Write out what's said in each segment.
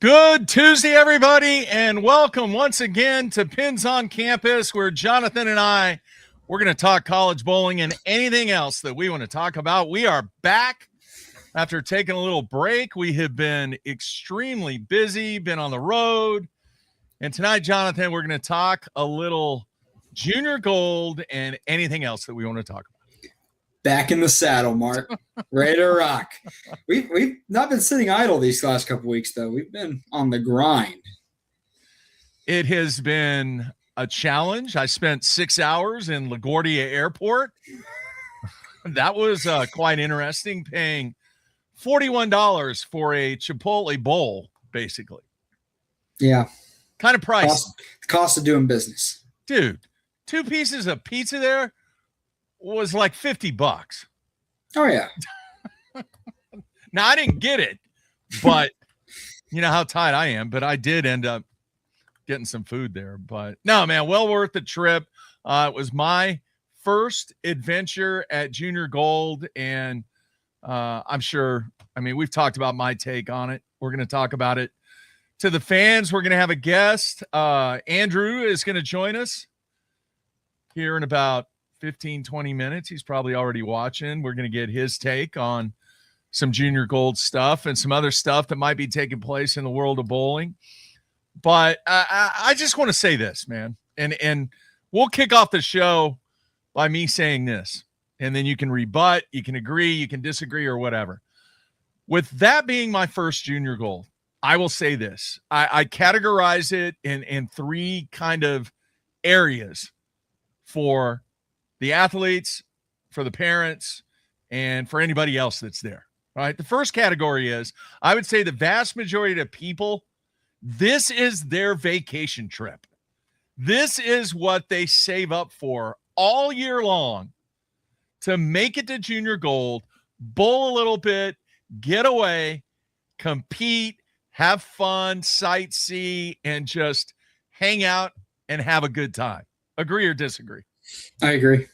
Good Tuesday, everybody, and welcome once again to Pins on Campus, where Jonathan and we're going to talk college bowling and anything else that we want to talk about. We are back after taking a little break. We have been extremely busy, been on the road, and tonight, Jonathan, we're going to talk a little junior gold and anything else that we want to talk about. Back in the saddle, Mark. Ready to rock. We've not been sitting idle these last couple weeks, though. We've been on the grind. It has been a challenge. I spent 6 hours in LaGuardia Airport. That was quite interesting, paying $41 for a Chipotle bowl, basically. Yeah. Kind of pricey. Cost of doing business. Dude, 2 pieces of pizza there was like $50. Oh, yeah. Now, I didn't get it, but you know how tight I am, but I did end up getting some food there. But no, man, well worth the trip. It was my first adventure at Junior Gold, and I'm sure, we've talked about my take on it. We're going to talk about it to the fans. We're going to have a guest. Andrew is going to join us here in about 15, 20 minutes. He's probably already watching. We're going to get his take on some Junior Gold stuff and some other stuff that might be taking place in the world of bowling. But I just want to say this, man, and we'll kick off the show by me saying this, and then you can rebut, you can agree, you can disagree, or whatever. With that being my first Junior Gold, I will say this. I categorize it in 3 kind of areas for the athletes, for the parents, and for anybody else that's there. All right. The first category is, I would say the vast majority of people, this is their vacation trip. This is what they save up for all year long to make it to Junior Gold, bowl a little bit, get away, compete, have fun, sightsee, and just hang out and have a good time. Agree or disagree? I agree.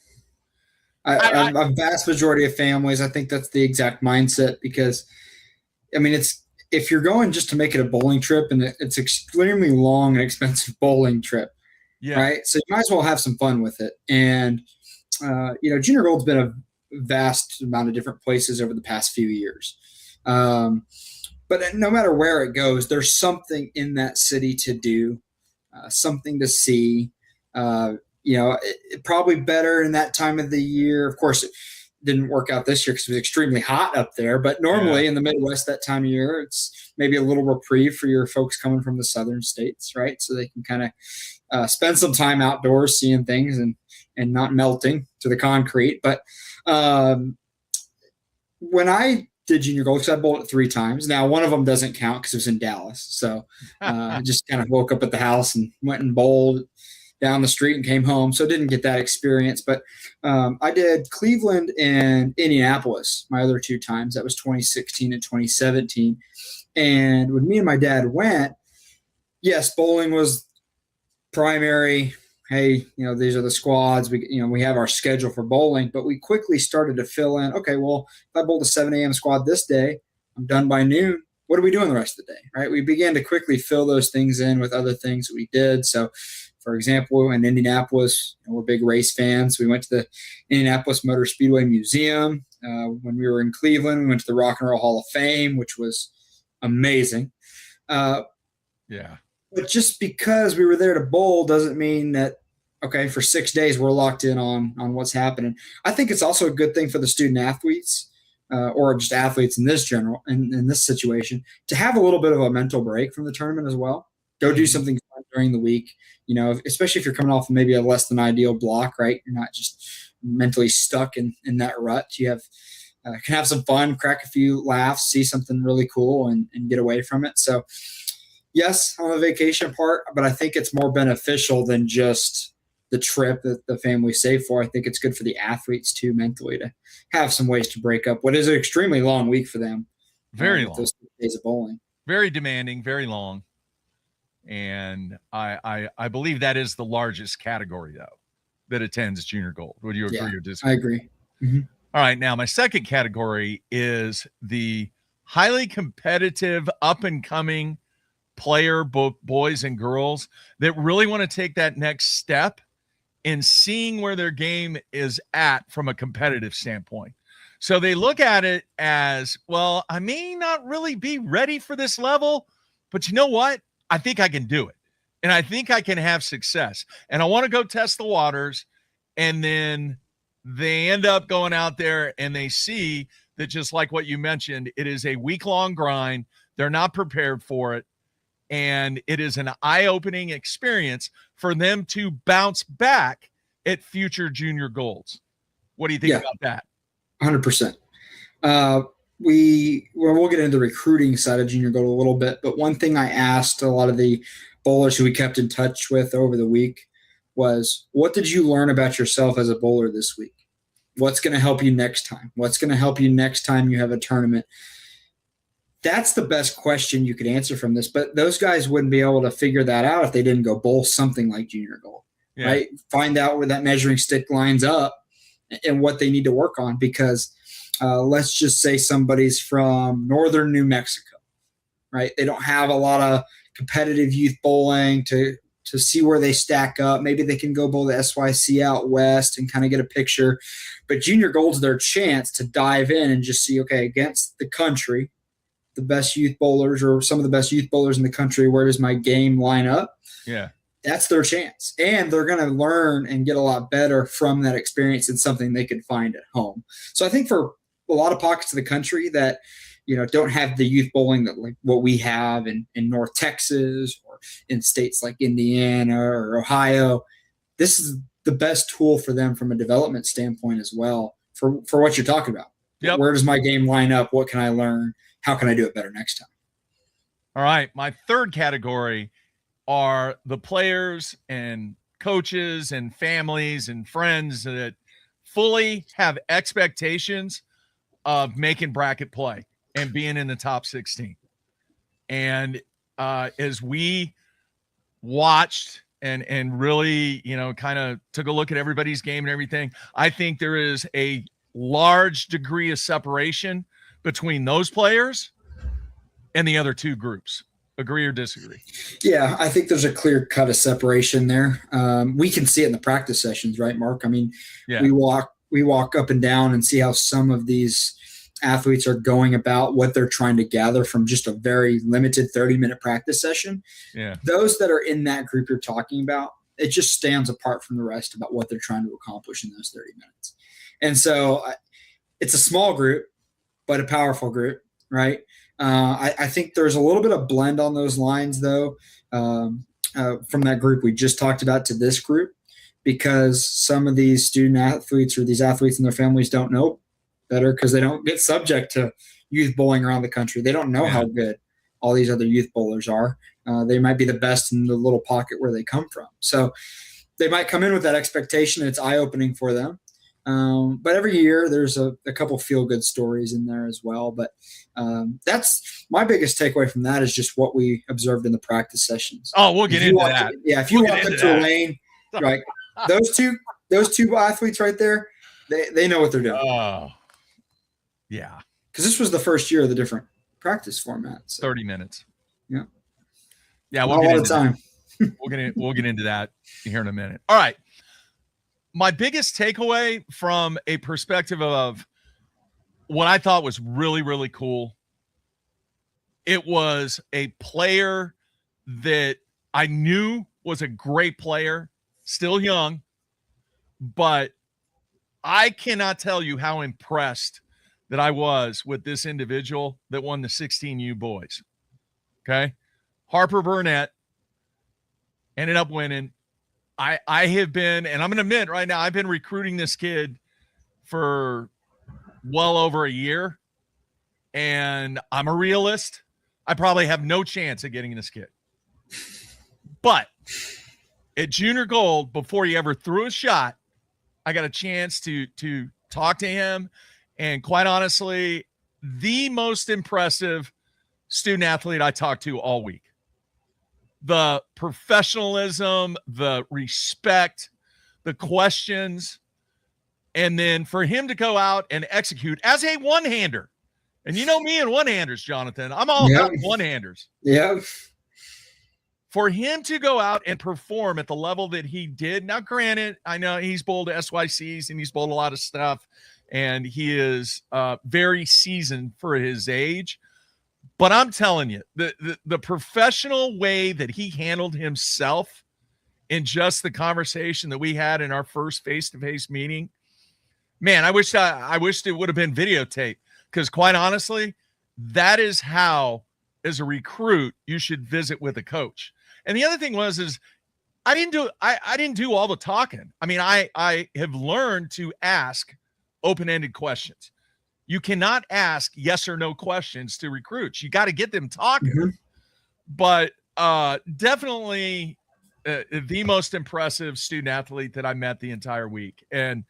A vast majority of families, I think that's the exact mindset, because, it's if you're going just to make it a bowling trip, and it's extremely long and expensive bowling trip, right? So you might as well have some fun with it. And, Junior Gold's been a vast amount of different places over the past few years. But no matter where it goes, there's something in that city to do, something to see. Probably better in that time of the year. Of course, it didn't work out this year because it was extremely hot up there. But normally in the Midwest that time of year, it's maybe a little reprieve for your folks coming from the southern states, right? So they can kind of spend some time outdoors seeing things and not melting to the concrete. But when I did Junior Gold, because I bowled it 3 times. Now, one of them doesn't count because it was in Dallas. So I just kind of woke up at the house and went and bowled down the street and came home. So didn't get that experience. But I did Cleveland and Indianapolis my other 2 times. That was 2016 and 2017. And when me and my dad went, yes, bowling was primary. Hey, these are the squads. We have our schedule for bowling, but we quickly started to fill in. Okay, well, if I bowled a 7 a.m. squad this day, I'm done by noon. What are we doing the rest of the day, right? We began to quickly fill those things in with other things that we did. So, for example, in Indianapolis, we're big race fans. We went to the Indianapolis Motor Speedway Museum. When we were in Cleveland, we went to the Rock and Roll Hall of Fame, which was amazing. But just because we were there to bowl doesn't mean that, okay, for 6 days we're locked in on what's happening. I think it's also a good thing for the student athletes or just athletes in this situation to have a little bit of a mental break from the tournament as well. Go do something fun during the week, especially if you're coming off maybe a less than ideal block, right? You're not just mentally stuck in that rut. You can have some fun, crack a few laughs, see something really cool and get away from it. So yes, on the vacation part, but I think it's more beneficial than just the trip that the family saved for. I think it's good for the athletes too, mentally, to have some ways to break up what is an extremely long week for them. Very long. Those days of bowling. Very demanding, very long. And I believe that is the largest category, though, that attends Junior Gold. Would you agree or disagree? I agree. Mm-hmm. All right. Now, my second category is the highly competitive, up-and-coming player, both boys and girls, that really want to take that next step in seeing where their game is at from a competitive standpoint. So they look at it as, well, I may not really be ready for this level, but you know what? I think I can do it. And I think I can have success. And I want to go test the waters. And then they end up going out there and they see that, just like what you mentioned, it is a week-long grind. They're not prepared for it. And it is an eye-opening experience for them to bounce back at future junior golds. What do you think about that? 100%. We'll get into the recruiting side of junior gold a little bit, but one thing I asked a lot of the bowlers who we kept in touch with over the week was, what did you learn about yourself as a bowler this week? What's going to help you next time? What's going to help you next time you have a tournament? That's the best question you could answer from this, but those guys wouldn't be able to figure that out if they didn't go bowl something like junior gold, right? Find out where that measuring stick lines up and what they need to work on, because let's just say somebody's from northern New Mexico, right? They don't have a lot of competitive youth bowling to see where they stack up. Maybe they can go bowl the SYC out west and kind of get a picture. But junior gold's their chance to dive in and just see, okay, against the country, the best youth bowlers or some of the best youth bowlers in the country, where does my game line up? Yeah. That's their chance. And they're going to learn and get a lot better from that experience and something they could find at home. So I think for a lot of pockets of the country that, don't have the youth bowling that like what we have in North Texas or in states like Indiana or Ohio, this is the best tool for them from a development standpoint as well for what you're talking about. Yep. Where does my game line up? What can I learn? How can I do it better next time? All right. My third category are the players and coaches and families and friends that fully have expectations of making bracket play and being in the top 16. And as we watched and really, kind of took a look at everybody's game and everything, I think there is a large degree of separation between those players and the other two groups. Agree or disagree? Yeah, I think there's a clear cut of separation there. We can see it in the practice sessions, right, Mark? I mean, we walk up and down and see how some of these athletes are going about what they're trying to gather from just a very limited 30-minute practice session. Yeah. Those that are in that group you're talking about, it just stands apart from the rest about what they're trying to accomplish in those 30 minutes. And so it's a small group, but a powerful group, right? I think there's a little bit of blend on those lines, though, from that group we just talked about to this group, because some of these student athletes or these athletes and their families don't know better because they don't get subject to youth bowling around the country. They don't know how good all these other youth bowlers are. They might be the best in the little pocket where they come from. So they might come in with that expectation, and it's eye-opening for them. But every year there's a couple feel-good stories in there as well. But that's my biggest takeaway from that is just what we observed in the practice sessions. Oh, we'll get into that. If you walk into a lane, right, those two athletes right there, they know what they're doing. Oh, yeah. Because this was the first year of the different practice formats. So. 30 minutes. Yeah. Yeah, we'll get into time. We'll get into that here in a minute. All right. My biggest takeaway from a perspective of what I thought was really, really cool, it was a player that I knew was a great player, still young, but I cannot tell you how impressed that I was with this individual that won the 16U boys. Okay. Harper Burnett ended up winning. I have been, and I'm going to admit right now, I've been recruiting this kid for well over a year, and I'm a realist. I probably have no chance of getting this kid. But at Junior Gold, before he ever threw a shot, I got a chance to talk to him. And quite honestly, the most impressive student athlete I talked to all week. The professionalism, the respect, the questions, and then for him to go out and execute as a one-hander. And you know me and one-handers, Jonathan. I'm all about one-handers. Yeah. for him to go out and perform at the level that he did. Now, granted, I know he's bowled SYCs and he's bowled a lot of stuff, and he is very seasoned for his age. But I'm telling you, the professional way that he handled himself in just the conversation that we had in our first face-to-face meeting, man, I wished it would have been videotaped, because quite honestly, that is how, as a recruit, you should visit with a coach. And the other thing is I didn't do all the talking. I mean, I have learned to ask open-ended questions. You cannot ask yes or no questions to recruits. You got to get them talking. Mm-hmm. But definitely the most impressive student athlete that I met the entire week. And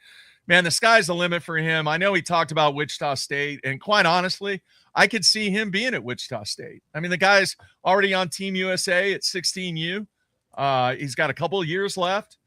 man, the sky's the limit for him. I know he talked about Wichita State, and quite honestly, I could see him being at Wichita State. I mean, the guy's already on Team USA at 16U. He's got a couple of years left.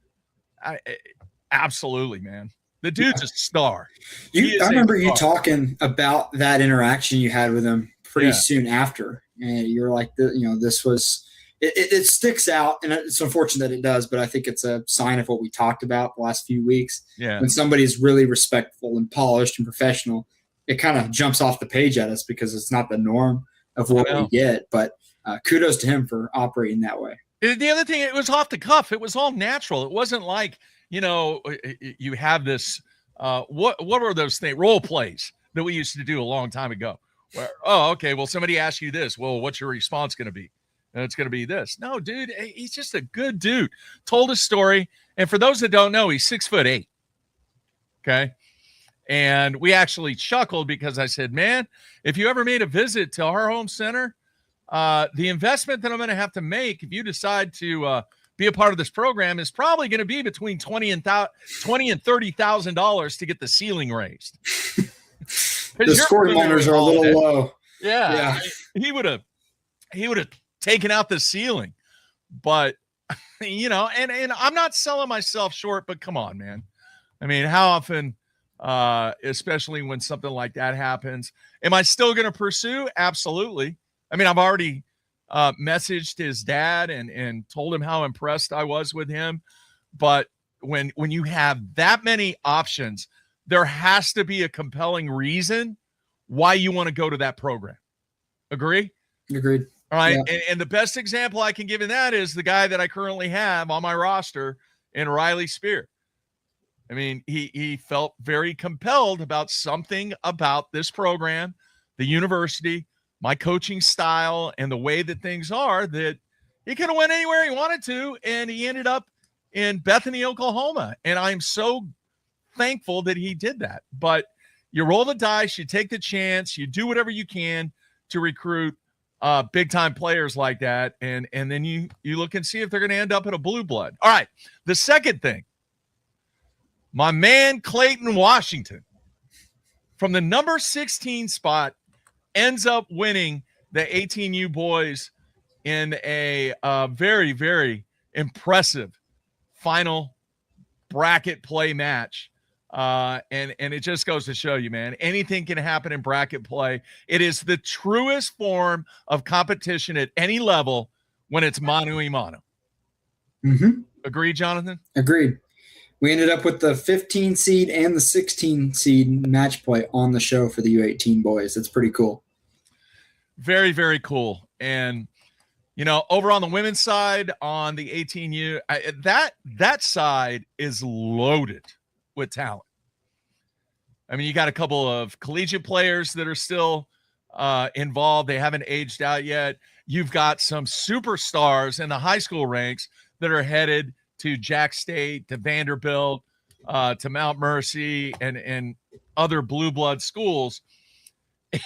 Absolutely, man. The dude's a star. I remember you talking about that interaction you had with him pretty soon after. And you're like, this was – it sticks out, and it's unfortunate that it does, but I think it's a sign of what we talked about the last few weeks. Yeah. When somebody's really respectful and polished and professional, it kind of jumps off the page at us because it's not the norm of what we get. But kudos to him for operating that way. The other thing, it was off the cuff. It was all natural. It wasn't like, you have this what were those things, role plays that we used to do a long time ago where, okay, well, somebody asks you this. Well, what's your response going to be? And it's going to be this. No, dude, he's just a good dude. Told a story. And for those that don't know, he's 6'8". Okay. And we actually chuckled because I said, man, if you ever made a visit to our home center, the investment that I'm going to have to make if you decide to be a part of this program is probably going to be between $20,000 and $30,000 to get the ceiling raised. The scoring liners are a little low. Yeah. He would have taken out the ceiling, but and I'm not selling myself short, but come on, man. I mean, how often, especially when something like that happens, am I still going to pursue? Absolutely. I mean, I've already messaged his dad and told him how impressed I was with him. But when you have that many options, there has to be a compelling reason why you want to go to that program. Agree? Agreed. All right. Yeah. And the best example I can give in that is the guy that I currently have on my roster in Riley Spear. I mean, he felt very compelled about something about this program, the university, my coaching style, and the way that things are, that he could have went anywhere he wanted to, and he ended up in Bethany, Oklahoma. And I'm so thankful that he did that. But you roll the dice, you take the chance, you do whatever you can to recruit big-time players like that, and then you look and see if they're going to end up in a blue blood. All right, the second thing, my man Clayton Washington, from the number 16 spot, ends up winning the 18U boys in a very, very impressive final bracket play match. And it just goes to show you, man, anything can happen in bracket play. It is the truest form of competition at any level when it's mano a mano. Mm-hmm. Agreed, Jonathan? Agreed. We ended up with the 15 seed and the 16 seed match play on the show for the U18 boys. That's pretty cool. Very, very cool. And, over on the women's side, on the 18U, that side is loaded with talent. I mean, you got a couple of collegiate players that are still involved. They haven't aged out yet. You've got some superstars in the high school ranks that are headed to Jack State, to Vanderbilt, to Mount Mercy, and other blue blood schools.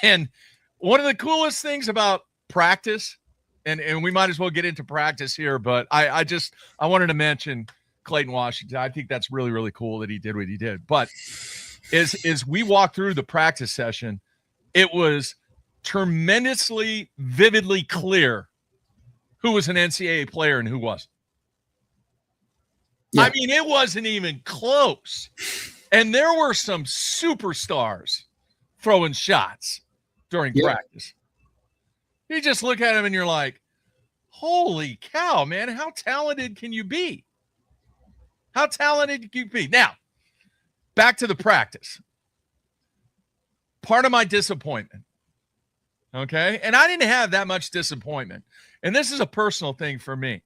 And one of the coolest things about practice, and we might as well get into practice here, but I wanted to mention Clayton Washington. I think that's really, really cool that he did what he did. But as we walked through the practice session, it was tremendously, vividly clear who was an NCAA player and who wasn't. Yeah. I mean, it wasn't even close. And there were some superstars throwing shots during practice. You just look at him and you're like, Holy cow, man. How talented can you be? How talented can you be? Now, back to the practice. Part of my disappointment, okay? And I didn't have that much disappointment. And this is a personal thing for me.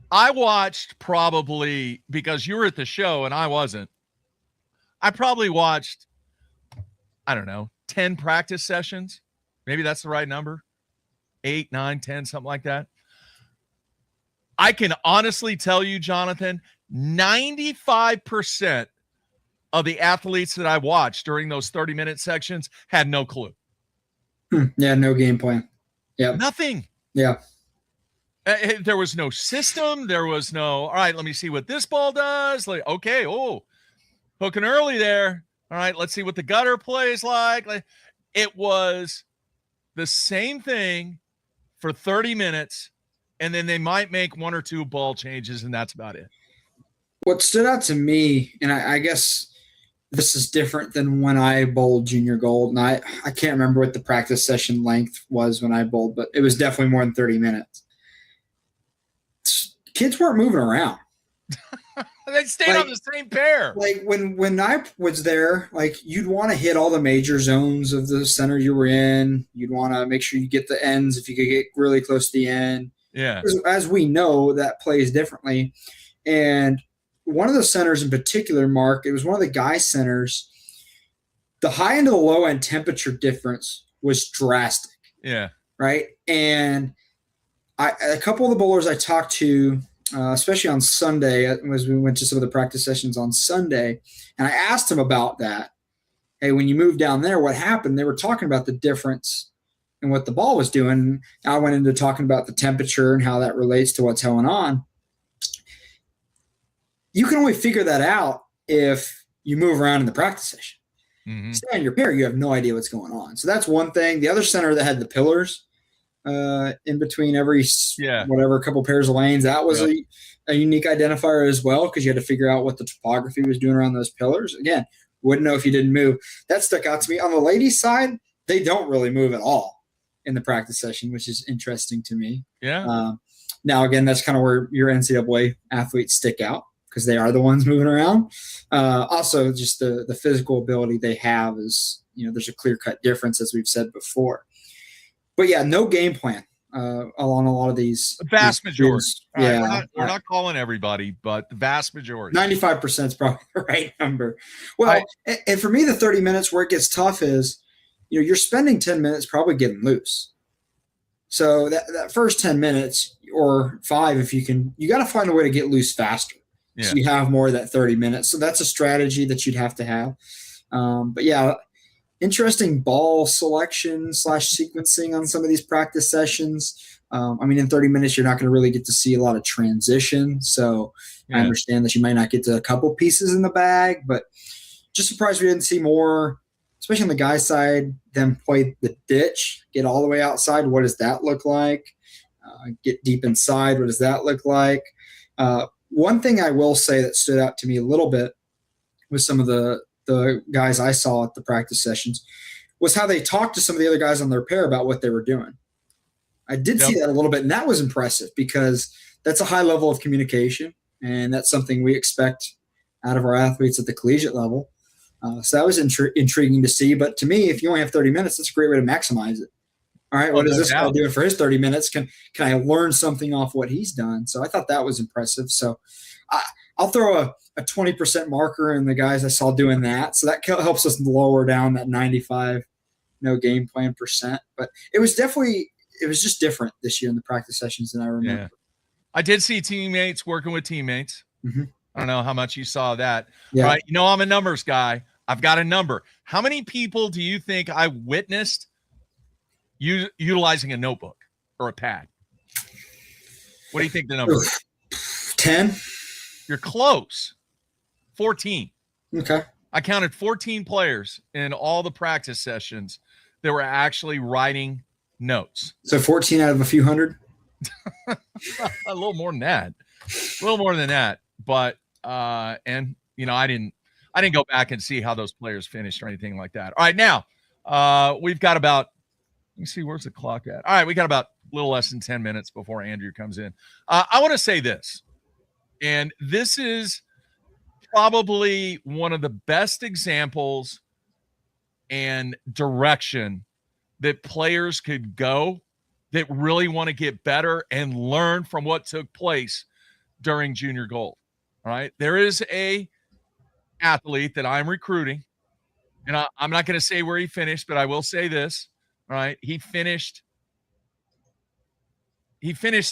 I watched probably, because you were at the show and I wasn't, I probably watched, I don't know, 10 practice sessions. Maybe that's the right number. 8, 9, 10, something like that. I can honestly tell you, Jonathan, 95% of the athletes that I watched during those 30-minute sections had no clue. Yeah, no game plan. Yeah. Nothing. Yeah. There was no system. There was no, all right, let me see what this ball does. Like, okay, hooking early there. All right, let's see what the gutter plays like. It was the same thing for 30 minutes, and then they might make 1 or 2 ball changes, and that's about it. What stood out to me, and I guess this is different than when I bowled junior gold, and I can't remember what the practice session length was when I bowled, but it was definitely more than 30 minutes. Kids weren't moving around. They stayed on the same pair. Like when I was there, like you'd want to hit all the major zones of the center you were in. You'd want to make sure you get the ends if you could get really close to the end. Yeah. As we know, that plays differently. And one of the centers in particular, Mark, it was one of the guy centers. The high end to the low end temperature difference was drastic. Yeah. Right. And a couple of the bowlers I talked to, especially on Sunday, as we went to some of the practice sessions on Sunday, and I asked them about that. Hey, when you moved down there, what happened? They were talking about the difference in what the ball was doing. I went into talking about the temperature and how that relates to what's going on. You can only figure that out if you move around in the practice session. Mm-hmm. Stay in your pair, you have no idea what's going on. So that's one thing. The other center that had the pillars in between every couple pairs of lanes, that was a unique identifier as well, because you had to figure out what the topography was doing around those pillars. Again, wouldn't know if you didn't move. That stuck out to me. On the ladies' side, they don't really move at all in the practice session, which is interesting to me. Yeah. Now, again, that's kind of where your NCAA athletes stick out, because they are the ones moving around. Also, just the physical ability they have is, there's a clear-cut difference, as we've said before. But, yeah, no game plan along a lot of these. The vast majority. Yeah. We're not calling everybody, but the vast majority. 95% is probably the right number. Well, and for me, the 30 minutes where it gets tough is, you're spending 10 minutes probably getting loose. So that first 10 minutes or 5, if you can, you got to find a way to get loose faster. Yeah. So you have more of that 30 minutes. So that's a strategy that you'd have to have. But yeah, interesting ball selection / sequencing on some of these practice sessions. In 30 minutes, you're not going to really get to see a lot of transition. So I understand that you might not get to a couple pieces in the bag, but just surprised we didn't see more, especially on the guy side, them play the ditch, get all the way outside. What does that look like? Get deep inside. What does that look like? One thing I will say that stood out to me a little bit with some of the guys I saw at the practice sessions was how they talked to some of the other guys on their pair about what they were doing. I did see that a little bit, and that was impressive, because that's a high level of communication, and that's something we expect out of our athletes at the collegiate level. So that was intriguing to see. But to me, if you only have 30 minutes, that's a great way to maximize it. All right, what is this guy doing for his 30 minutes? Can I learn something off what he's done? So I thought that was impressive. So I'll throw a 20% marker in the guys I saw doing that. So that helps us lower down that 95 no game plan percent. But it was just different this year in the practice sessions than I remember. Yeah. I did see teammates working with teammates. Mm-hmm. I don't know how much you saw that. Yeah. Right? I'm a numbers guy. I've got a number. How many people do you think I witnessed utilizing a notebook or a pad? What do you think the number is? 10. You're close. 14. Okay. I counted 14 players in all the practice sessions that were actually writing notes. So 14 out of a few hundred? A little more than that. A little more than that. But I didn't go back and see how those players finished or anything like that. All right, now we've got about, let me see, where's the clock at? All right, we got about little less than 10 minutes before Andrew comes in. I want to say this, and this is probably one of the best examples and direction that players could go that really want to get better and learn from what took place during Junior Gold. All right. There is a athlete that I'm recruiting, and I'm not going to say where he finished, but I will say this. All right. He finished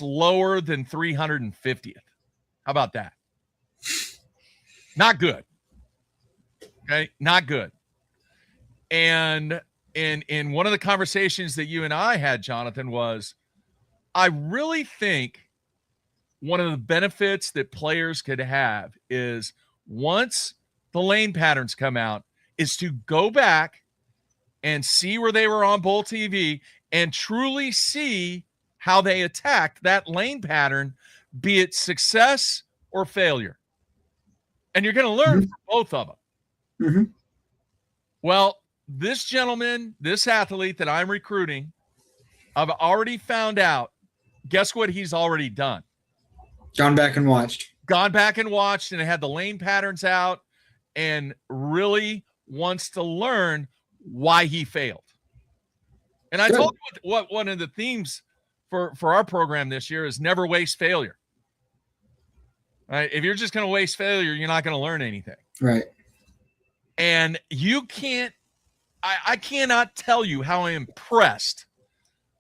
lower than 350th. How about that? Not good. Okay. Not good. And in one of the conversations that you and I had, Jonathan, was I really think one of the benefits that players could have is once the lane patterns come out is to go back and see where they were on Bowl TV and truly see how they attacked that lane pattern, be it success or failure. And you're going to learn from both of them. Mm-hmm. Well, this gentleman, this athlete that I'm recruiting, I've already found out, guess what he's already done? Gone back and watched And had the lane patterns out and really wants to learn why he failed. And I told you what one of the themes for our program this year is never waste failure. Right? If you're just going to waste failure, you're not going to learn anything. Right. And you can't, I cannot tell you how impressed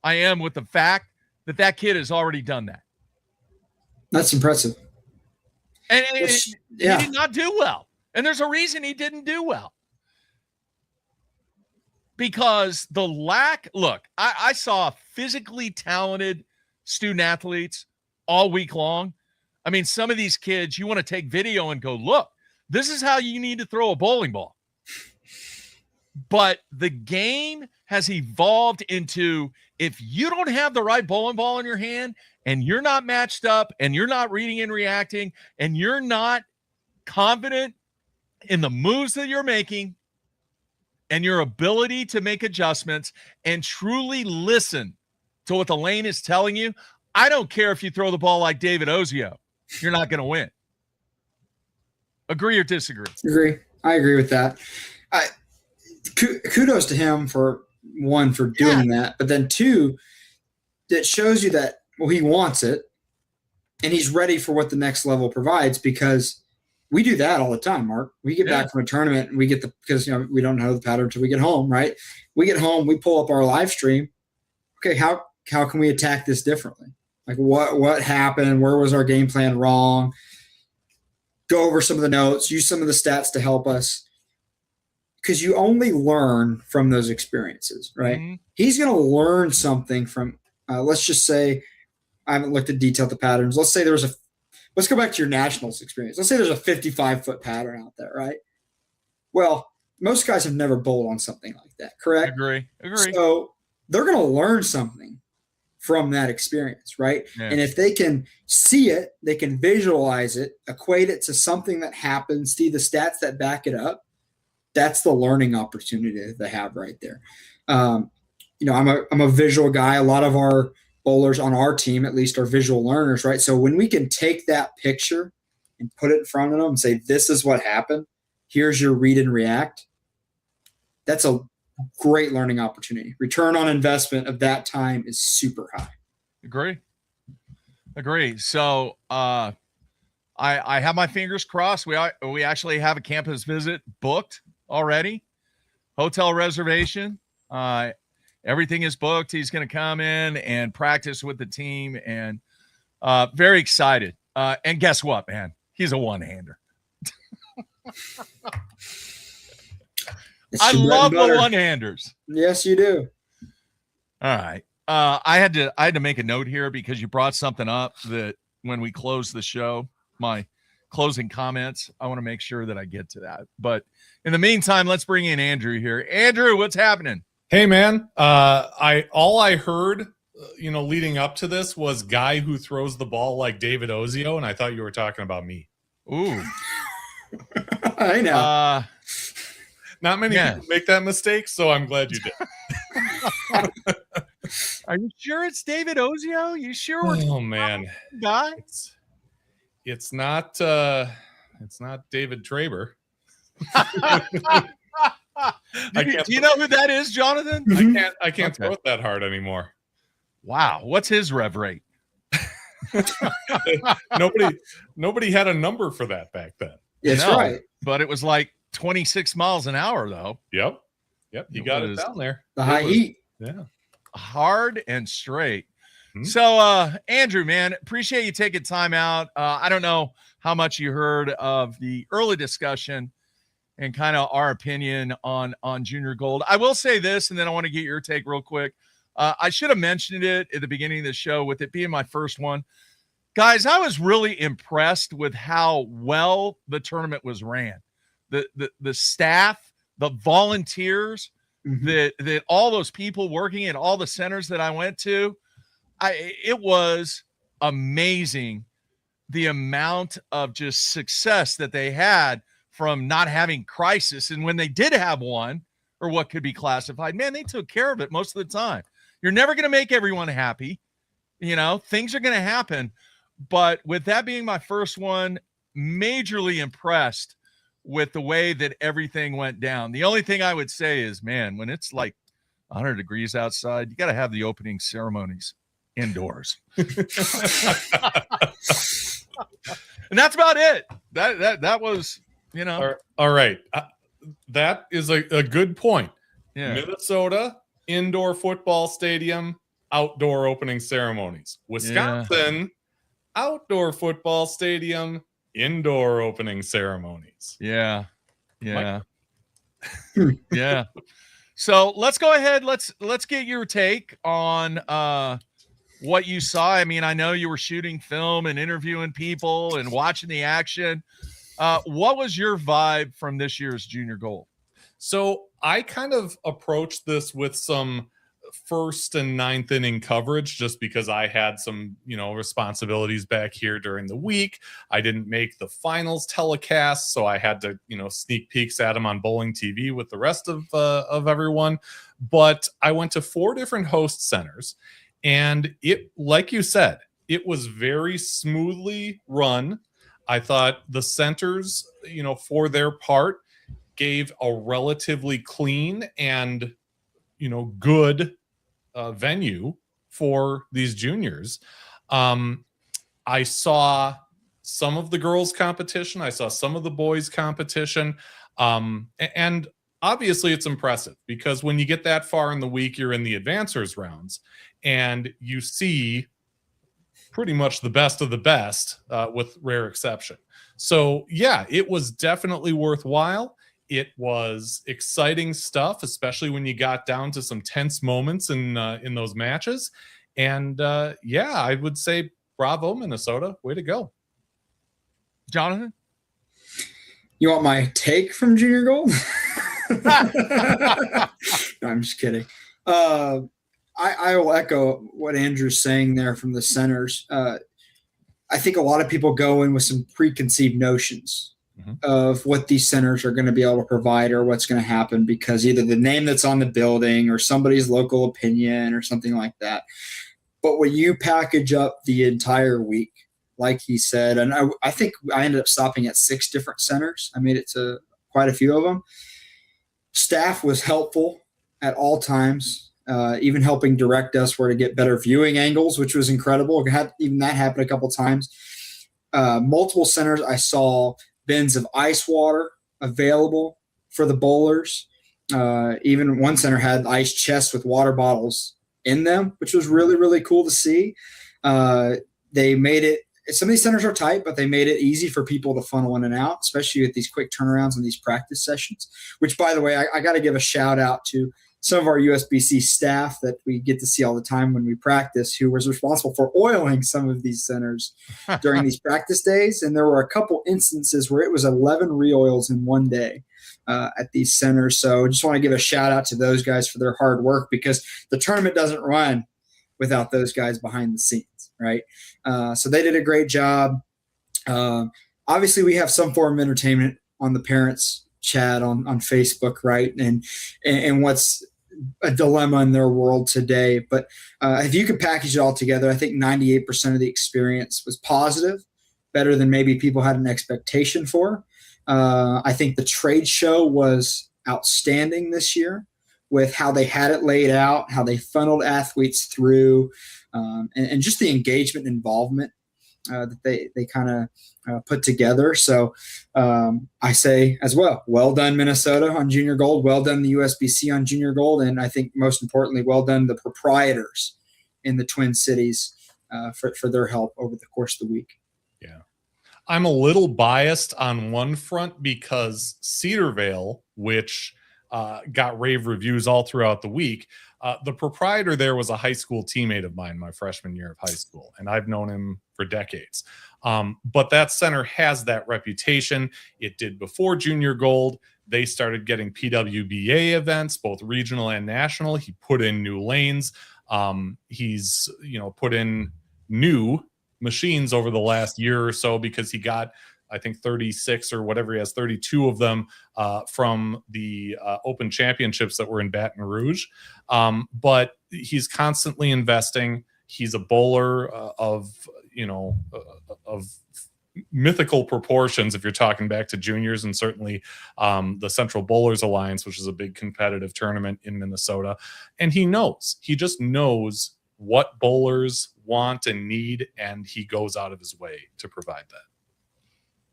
I am with the fact that that kid has already done that. That's impressive. And he did not do well. And there's a reason he didn't do well. Because the I saw physically talented student athletes all week long. I mean, some of these kids, you want to take video and go, look, this is how you need to throw a bowling ball. But the game has evolved into, if you don't have the right bowling ball in your hand and you're not matched up and you're not reading and reacting and you're not confident in the moves that you're making and your ability to make adjustments and truly listen to what the lane is telling you, I don't care if you throw the ball like David Ozio, you're not going to win. Agree or disagree? Agree. I agree with that. Kudos to him for doing that, but then two, that shows you that he wants it and he's ready for what the next level provides, because we do that all the time, Mark. We get back from a tournament and we get because we don't know the pattern until we get home, right? We get home, we pull up our live stream. Okay, how can we attack this differently? Like what happened? Where was our game plan wrong? Go over some of the notes, use some of the stats to help us. Because you only learn from those experiences, right? Mm-hmm. He's going to learn something from, let's just say, I haven't looked at detailed the patterns. Let's say let's go back to your nationals experience. Let's say there's a 55-foot pattern out there, right? Well, most guys have never bowled on something like that, correct? Agree. So they're going to learn something from that experience, right? Yeah. And if they can see it, they can visualize it, equate it to something that happens, see the stats that back it up, that's the learning opportunity that they have right there. I'm a visual guy. A lot of our bowlers on our team, at least, are visual learners, right? So when we can take that picture and put it in front of them and say, this is what happened, here's your read and react, that's a great learning opportunity. Return on investment of that time is super high. Agree. So I have my fingers crossed. We actually have a campus visit booked already. Hotel reservation. Everything is booked. He's going to come in and practice with the team, and very excited. And guess what, man? He's a one-hander. I love the one-handers. Yes, you do. All right. I had to make a note here because you brought something up that when we close the show, my closing comments, I want to make sure that I get to that. But in the meantime, let's bring in Andrew here. Andrew, what's happening? Hey, man. All I heard, leading up to this was guy who throws the ball like David Ozio, and I thought you were talking about me. Ooh. I know. Not many people make that mistake, so I'm glad you did. Are you sure it's David Ozio? You sure we're Oh man, guy? it's not David Traber. Do you know who that is, Jonathan? I can't throw it that hard anymore. Wow, what's his rev rate? Nobody had a number for that back then. That's right. But it was like 26 miles an hour, though. Yep. You got it down there. The high heat. Yeah. Hard and straight. Hmm. So, Andrew, man, appreciate you taking time out. I don't know how much you heard of the early discussion and kind of our opinion on Junior Gold. I will say this, and then I want to get your take real quick. I should have mentioned it at the beginning of the show with it being my first one. Guys, I was really impressed with how well the tournament was ran. The staff, the volunteers, that all those people working at all the centers that I went to, it was amazing the amount of just success that they had from not having crisis. And when they did have one, or what could be classified, man, they took care of it most of the time. You're never going to make everyone happy. Things are going to happen. But with that being my first one, majorly impressed with the way that everything went down. The only thing I would say is, man, when it's like 100 degrees outside, you got to have the opening ceremonies indoors. And that's about it. That was, All right. That is a good point. Yeah. Minnesota, indoor football stadium, outdoor opening ceremonies. Wisconsin, outdoor football stadium, indoor opening ceremonies. Yeah. Yeah. So let's go ahead. Let's get your take on what you saw. I mean, I know you were shooting film and interviewing people and watching the action. What was your vibe from this year's Junior Gold? So I kind of approached this with some first and ninth inning coverage, just because I had some, responsibilities back here during the week. I didn't make the finals telecast, so I had to, sneak peeks at them on Bowling TV with the rest of everyone. But I went to 4 different host centers, and it, like you said, it was very smoothly run. I thought the centers, for their part, gave a relatively clean and good venue for these juniors. I saw some of the girls' competition. I saw some of the boys' competition. And obviously it's impressive because when you get that far in the week, you're in the advancers rounds and you see pretty much the best of the best, with rare exception. So yeah, it was definitely worthwhile. It was exciting stuff, especially when you got down to some tense moments in those matches. And yeah, I would say bravo, Minnesota. Way to go. Jonathan? You want my take from Junior Gold? No, I'm just kidding. I will echo what Andrew's saying there from the centers. I think a lot of people go in with some preconceived notions of what these centers are going to be able to provide or what's going to happen because either the name that's on the building or somebody's local opinion or something like that. But when you package up the entire week, like he said, and I think I ended up stopping at 6 different centers. I made it to quite a few of them. Staff was helpful at all times, even helping direct us where to get better viewing angles, which was incredible. Even that happened a couple of times. Multiple centers, I saw bins of ice water available for the bowlers. Even one center had ice chests with water bottles in them, which was really, really cool to see. They made it, some of these centers are tight, but they made it easy for people to funnel in and out, especially with these quick turnarounds and these practice sessions, which, by the way, I got to give a shout out to some of our USBC staff that we get to see all the time when we practice, who was responsible for oiling some of these centers during these practice days. And there were a couple instances where it was 11 re-oils in one day at these centers. So I just want to give a shout out to those guys for their hard work because the tournament doesn't run without those guys behind the scenes, right? So they did a great job. Obviously, we have some form of entertainment on the parents' chat on Facebook, right? And what's a dilemma in their world today. But if you could package it all together, I think 98% of the experience was positive, better than maybe people had an expectation for. I think the trade show was outstanding this year with how they had it laid out, how they funneled athletes through, and just the engagement and involvement that they kind of put together. So I say as well done Minnesota on Junior Gold, well done the USBC on Junior Gold, and I think most importantly, well done the proprietors in the Twin Cities for their help over the course of the week. Yeah. I'm a little biased on one front because Cedarvale, which got rave reviews all throughout the week, the proprietor there was a high school teammate of mine my freshman year of high school, and I've known him for decades. But that center has that reputation. It did before Junior Gold. They started getting PWBA events, both regional and national. He put in new lanes. He's put in new machines over the last year or so because he got, I think, 36 or whatever he has, 32 of them from the Open Championships that were in Baton Rouge. But he's constantly investing. He's a bowler of mythical proportions if you're talking back to juniors, and certainly the Central Bowlers Alliance, which is a big competitive tournament in Minnesota. And he just knows what bowlers want and need, and he goes out of his way to provide that.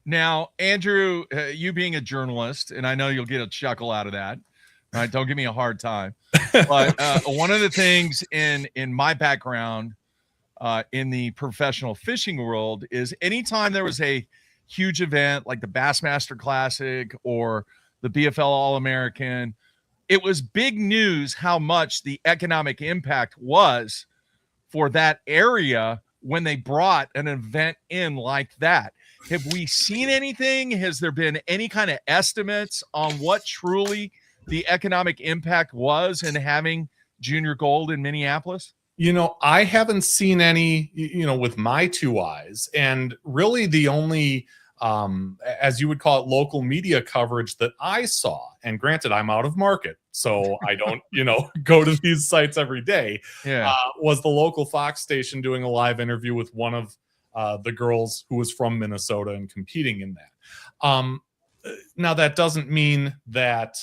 Now, Andrew, you being a journalist, and I know you'll get a chuckle out of that, right? Don't give me a hard time. But one of the things in my background in the professional fishing world is anytime there was a huge event like the Bassmaster Classic or the BFL All-American, it was big news how much the economic impact was for that area when they brought an event in like that. Have we seen anything? Has there been any kind of estimates on what truly the economic impact was in having Junior Gold in Minneapolis? I haven't seen any, with my two eyes. And really the only, as you would call it, local media coverage that I saw, and granted, I'm out of market, so I don't, go to these sites every day, was the local Fox station doing a live interview with one of the girls who was from Minnesota and competing in that. Now, that doesn't mean that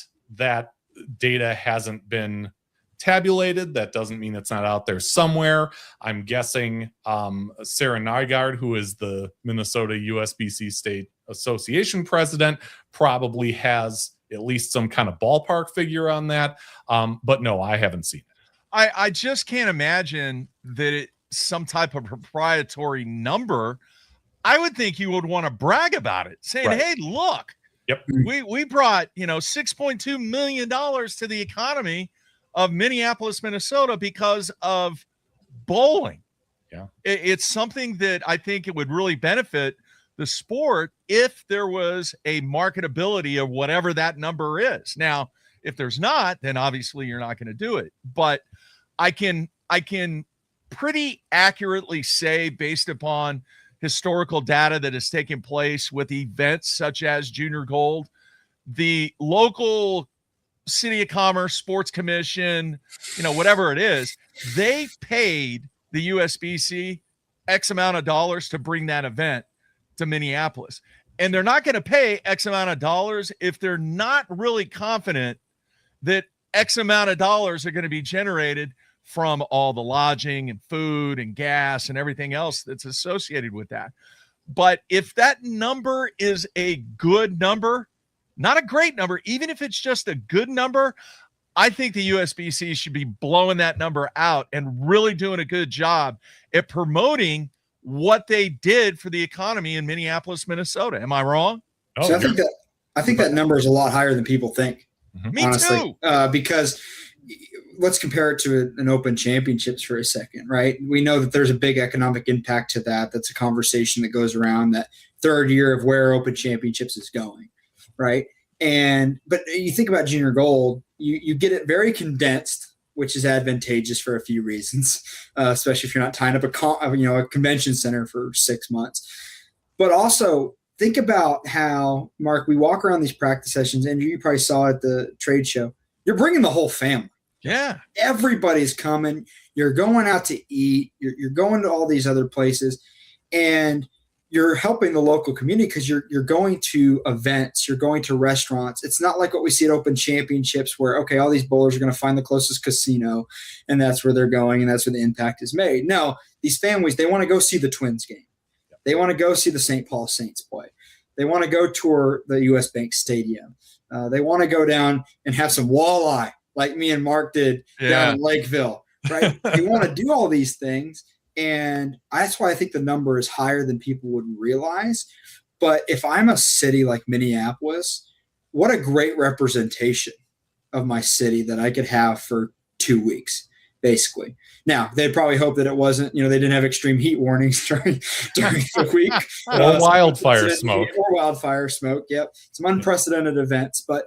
data hasn't been tabulated. That doesn't mean it's not out there somewhere. I'm guessing Sarah Nygaard, who is the Minnesota USBC State Association president, probably has at least some kind of ballpark figure on that. But no, I haven't seen it. I just can't imagine that it's some type of proprietary number. I would think you would want to brag about it, saying, right, hey, look, yep, we brought, $6.2 million to the economy of Minneapolis, Minnesota because of bowling. Yeah. It's something that I think it would really benefit the sport if there was a marketability of whatever that number is. Now, if there's not, then obviously you're not going to do it. But I can pretty accurately say, based upon historical data that has taken place with events such as Junior Gold, the local City of Commerce, Sports Commission, whatever it is, they paid the USBC X amount of dollars to bring that event to Minneapolis. And they're not going to pay X amount of dollars if they're not really confident that X amount of dollars are going to be generated from all the lodging and food and gas and everything else that's associated with that. But if that number is a good number, not a great number, even if it's just a good number, I think the USBC should be blowing that number out and really doing a good job at promoting what they did for the economy in Minneapolis, Minnesota. Am I wrong? Oh, so I think that number is a lot higher than people think. Mm-hmm. Me too. Because let's compare it to an Open Championships for a second, right? We know that there's a big economic impact to that. That's a conversation that goes around that third year of where Open Championships is going, right? But you think about Junior Gold, you get it very condensed, which is advantageous for a few reasons, especially if you're not tying up a convention center for 6 months. But also think about how, Mark, we walk around these practice sessions, and you probably saw at the trade show, you're bringing the whole family. Yeah. Everybody's coming. You're going out to eat. You're going to all these other places, and you're helping the local community because you're going to events, you're going to restaurants. It's not like what we see at Open Championships where, okay, all these bowlers are going to find the closest casino, and that's where they're going, and that's where the impact is made. No, these families, they want to go see the Twins game. They want to go see the St. Paul Saints play. They want to go tour the U.S. Bank Stadium. They want to go down and have some walleye like me and Mark did down in Lakeville, right? They want to do all these things, and that's why I think the number is higher than people would realize. But if I'm a city like Minneapolis, what a great representation of my city that I could have for 2 weeks, basically. Now, they'd probably hope that it wasn't, they didn't have extreme heat warnings during the week. Or wildfire smoke. Or wildfire smoke, yep. Some unprecedented events. But,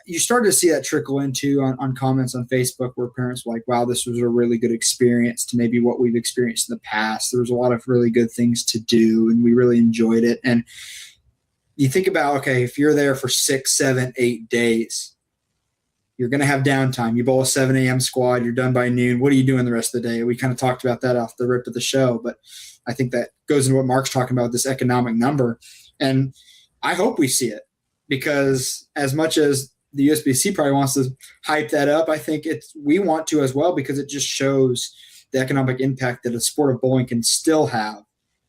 you started to see that trickle into on comments on Facebook where parents were like, wow, this was a really good experience to maybe what we've experienced in the past. There was a lot of really good things to do, and we really enjoyed it. And you think about, okay, if you're there for 6, 7, 8 days, you're going to have downtime. You bowl a 7 a.m. squad. You're done by noon. What are you doing the rest of the day? We kind of talked about that off the rip of the show, but I think that goes into what Mark's talking about, this economic number. And I hope we see it, because as much as the USBC probably wants to hype that up, I think we want to as well, because it just shows the economic impact that a sport of bowling can still have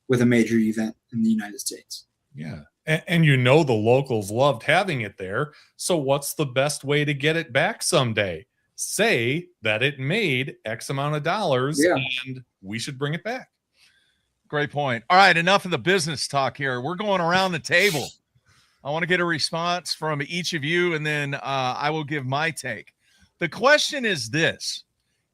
with a major event in the United States. Yeah. And the locals loved having it there. So what's the best way to get it back someday? Say that it made X amount of dollars and we should bring it back. Great point. All right, enough of the business talk here. We're going around the table. I want to get a response from each of you, and then I will give my take. The question is this: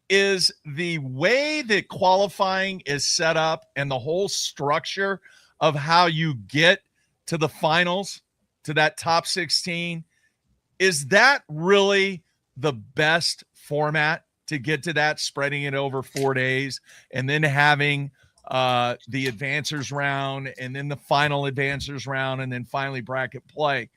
is the way that qualifying is set up and the whole structure of how you get to the finals, to that top 16, is that really the best format to get to that, spreading it over 4 days and then having the advancers round and then the final advancers round and then finally bracket play?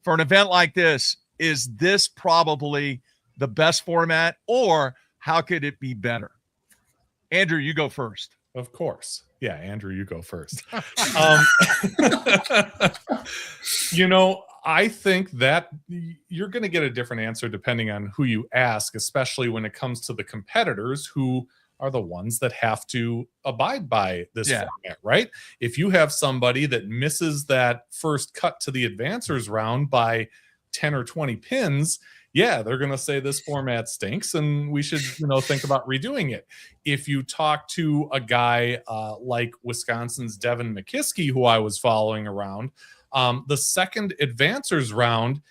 For an event like this, is this probably the best format, or how could it be better? Andrew, you go first. Of course. Yeah, Andrew, you go first. I think that you're going to get a different answer depending on who you ask, especially when it comes to the competitors who are the ones that have to abide by this format, right? If you have somebody that misses that first cut to the advancers round by 10 or 20 pins, they're going to say this format stinks and we should, think about redoing it. If you talk to a guy like Wisconsin's Devin McKiskey, who I was following around, the second advancers round,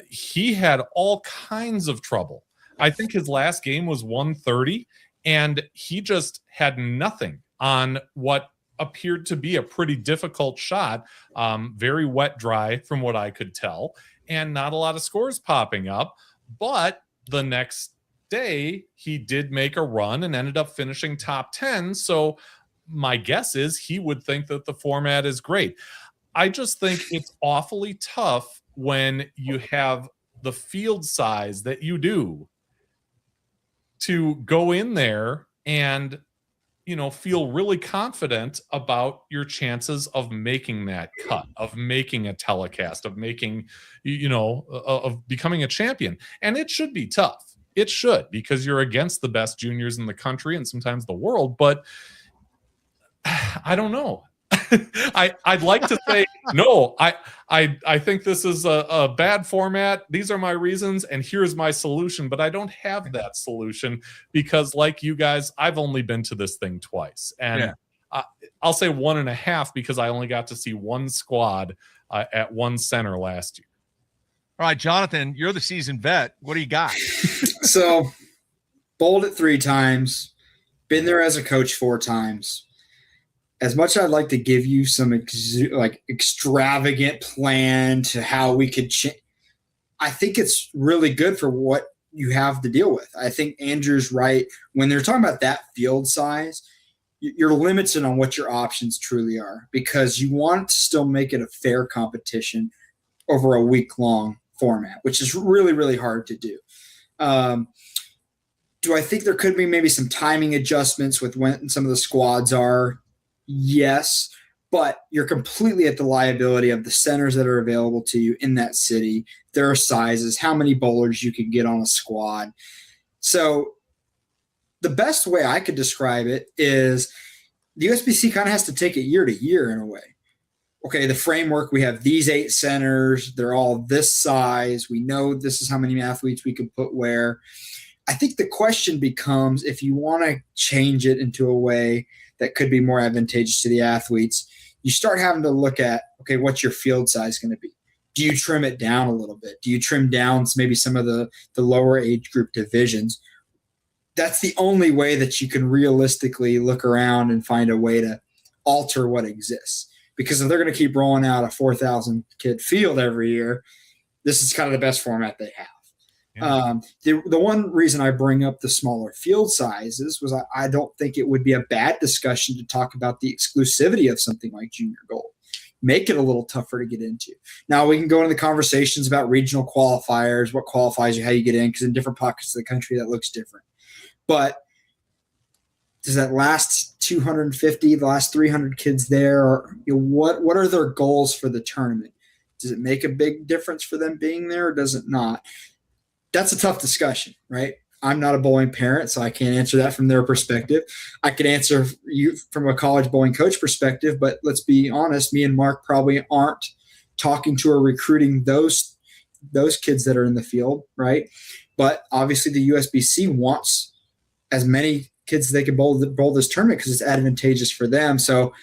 he had all kinds of trouble. I think his last game was 130, and he just had nothing on what appeared to be a pretty difficult shot, very wet dry from what I could tell, and not a lot of scores popping up. But the next day, he did make a run and ended up finishing top 10. So my guess is he would think that the format is great. I just think it's awfully tough when you have the field size that you do to go in there and feel really confident about your chances of making that cut, of making a telecast, of making, of becoming a champion. And it should be tough. It should, because you're against the best juniors in the country and sometimes the world. But I don't know. I'd like to say no. I think this is a bad format. These are my reasons, and here's my solution. But I don't have that solution because, like you guys, I've only been to this thing twice, and I'll say 1.5 because I only got to see one squad at one center last year. All right, Jonathan, you're the seasoned vet. What do you got? So, bowled it 3 times, been there as a coach 4 times. As much as I'd like to give you some extravagant plan to how we could change, I think it's really good for what you have to deal with. I think Andrew's right. When they're talking about that field size, you're limited on what your options truly are, because you want to still make it a fair competition over a week-long format, which is really, really hard to do. Do I think there could be maybe some timing adjustments with when some of the squads are? Yes, but you're completely at the liability of the centers that are available to you in that city, their sizes, how many bowlers you can get on a squad. So the best way I could describe it is the USBC kind of has to take it year to year in a way. Okay, the framework, we have these 8 centers. They're all this size. We know this is how many athletes we can put where. I think the question becomes, if you want to change it into a way that could be more advantageous to the athletes, you start having to look at, okay, what's your field size going to be? Do you trim it down a little bit? Do you trim down maybe some of the lower age group divisions? That's the only way that you can realistically look around and find a way to alter what exists. Because if they're going to keep rolling out a 4,000 kid field every year, this is kind of the best format they have. Yeah. The one reason I bring up the smaller field sizes was I don't think it would be a bad discussion to talk about the exclusivity of something like Junior Gold. Make it a little tougher to get into. Now we can go into the conversations about regional qualifiers, what qualifies you, how you get in, because in different pockets of the country that looks different. But does that last 250, the last 300 kids there, or what are their goals for the tournament? Does it make a big difference for them being there, or does it not? That's a tough discussion, right? I'm not a bowling parent, so I can't answer that from their perspective. I could answer you from a college bowling coach perspective, but let's be honest, me and Mark probably aren't talking to or recruiting those kids that are in the field, right? But obviously the USBC wants as many kids as they can bowl this tournament because it's advantageous for them. So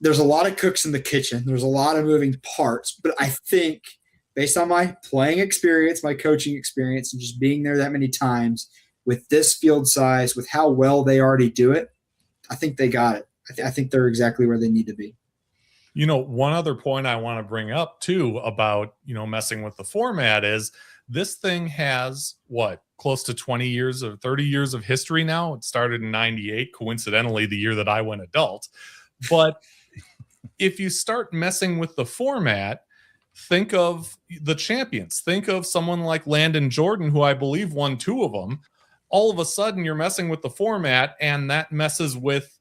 there's a lot of cooks in the kitchen. There's a lot of moving parts, but I think – based on my playing experience, my coaching experience, and just being there that many times with this field size, with how well they already do it, I think they got it. I think they're exactly where they need to be. One other point I want to bring up too about, messing with the format is this thing has close to 20 years or 30 years of history now. It started in 98, coincidentally, the year that I went adult. But if you start messing with the format, think of the champions. Think of someone like Landon Jordan, who I believe won 2 of them. All of a sudden, you're messing with the format, and that messes with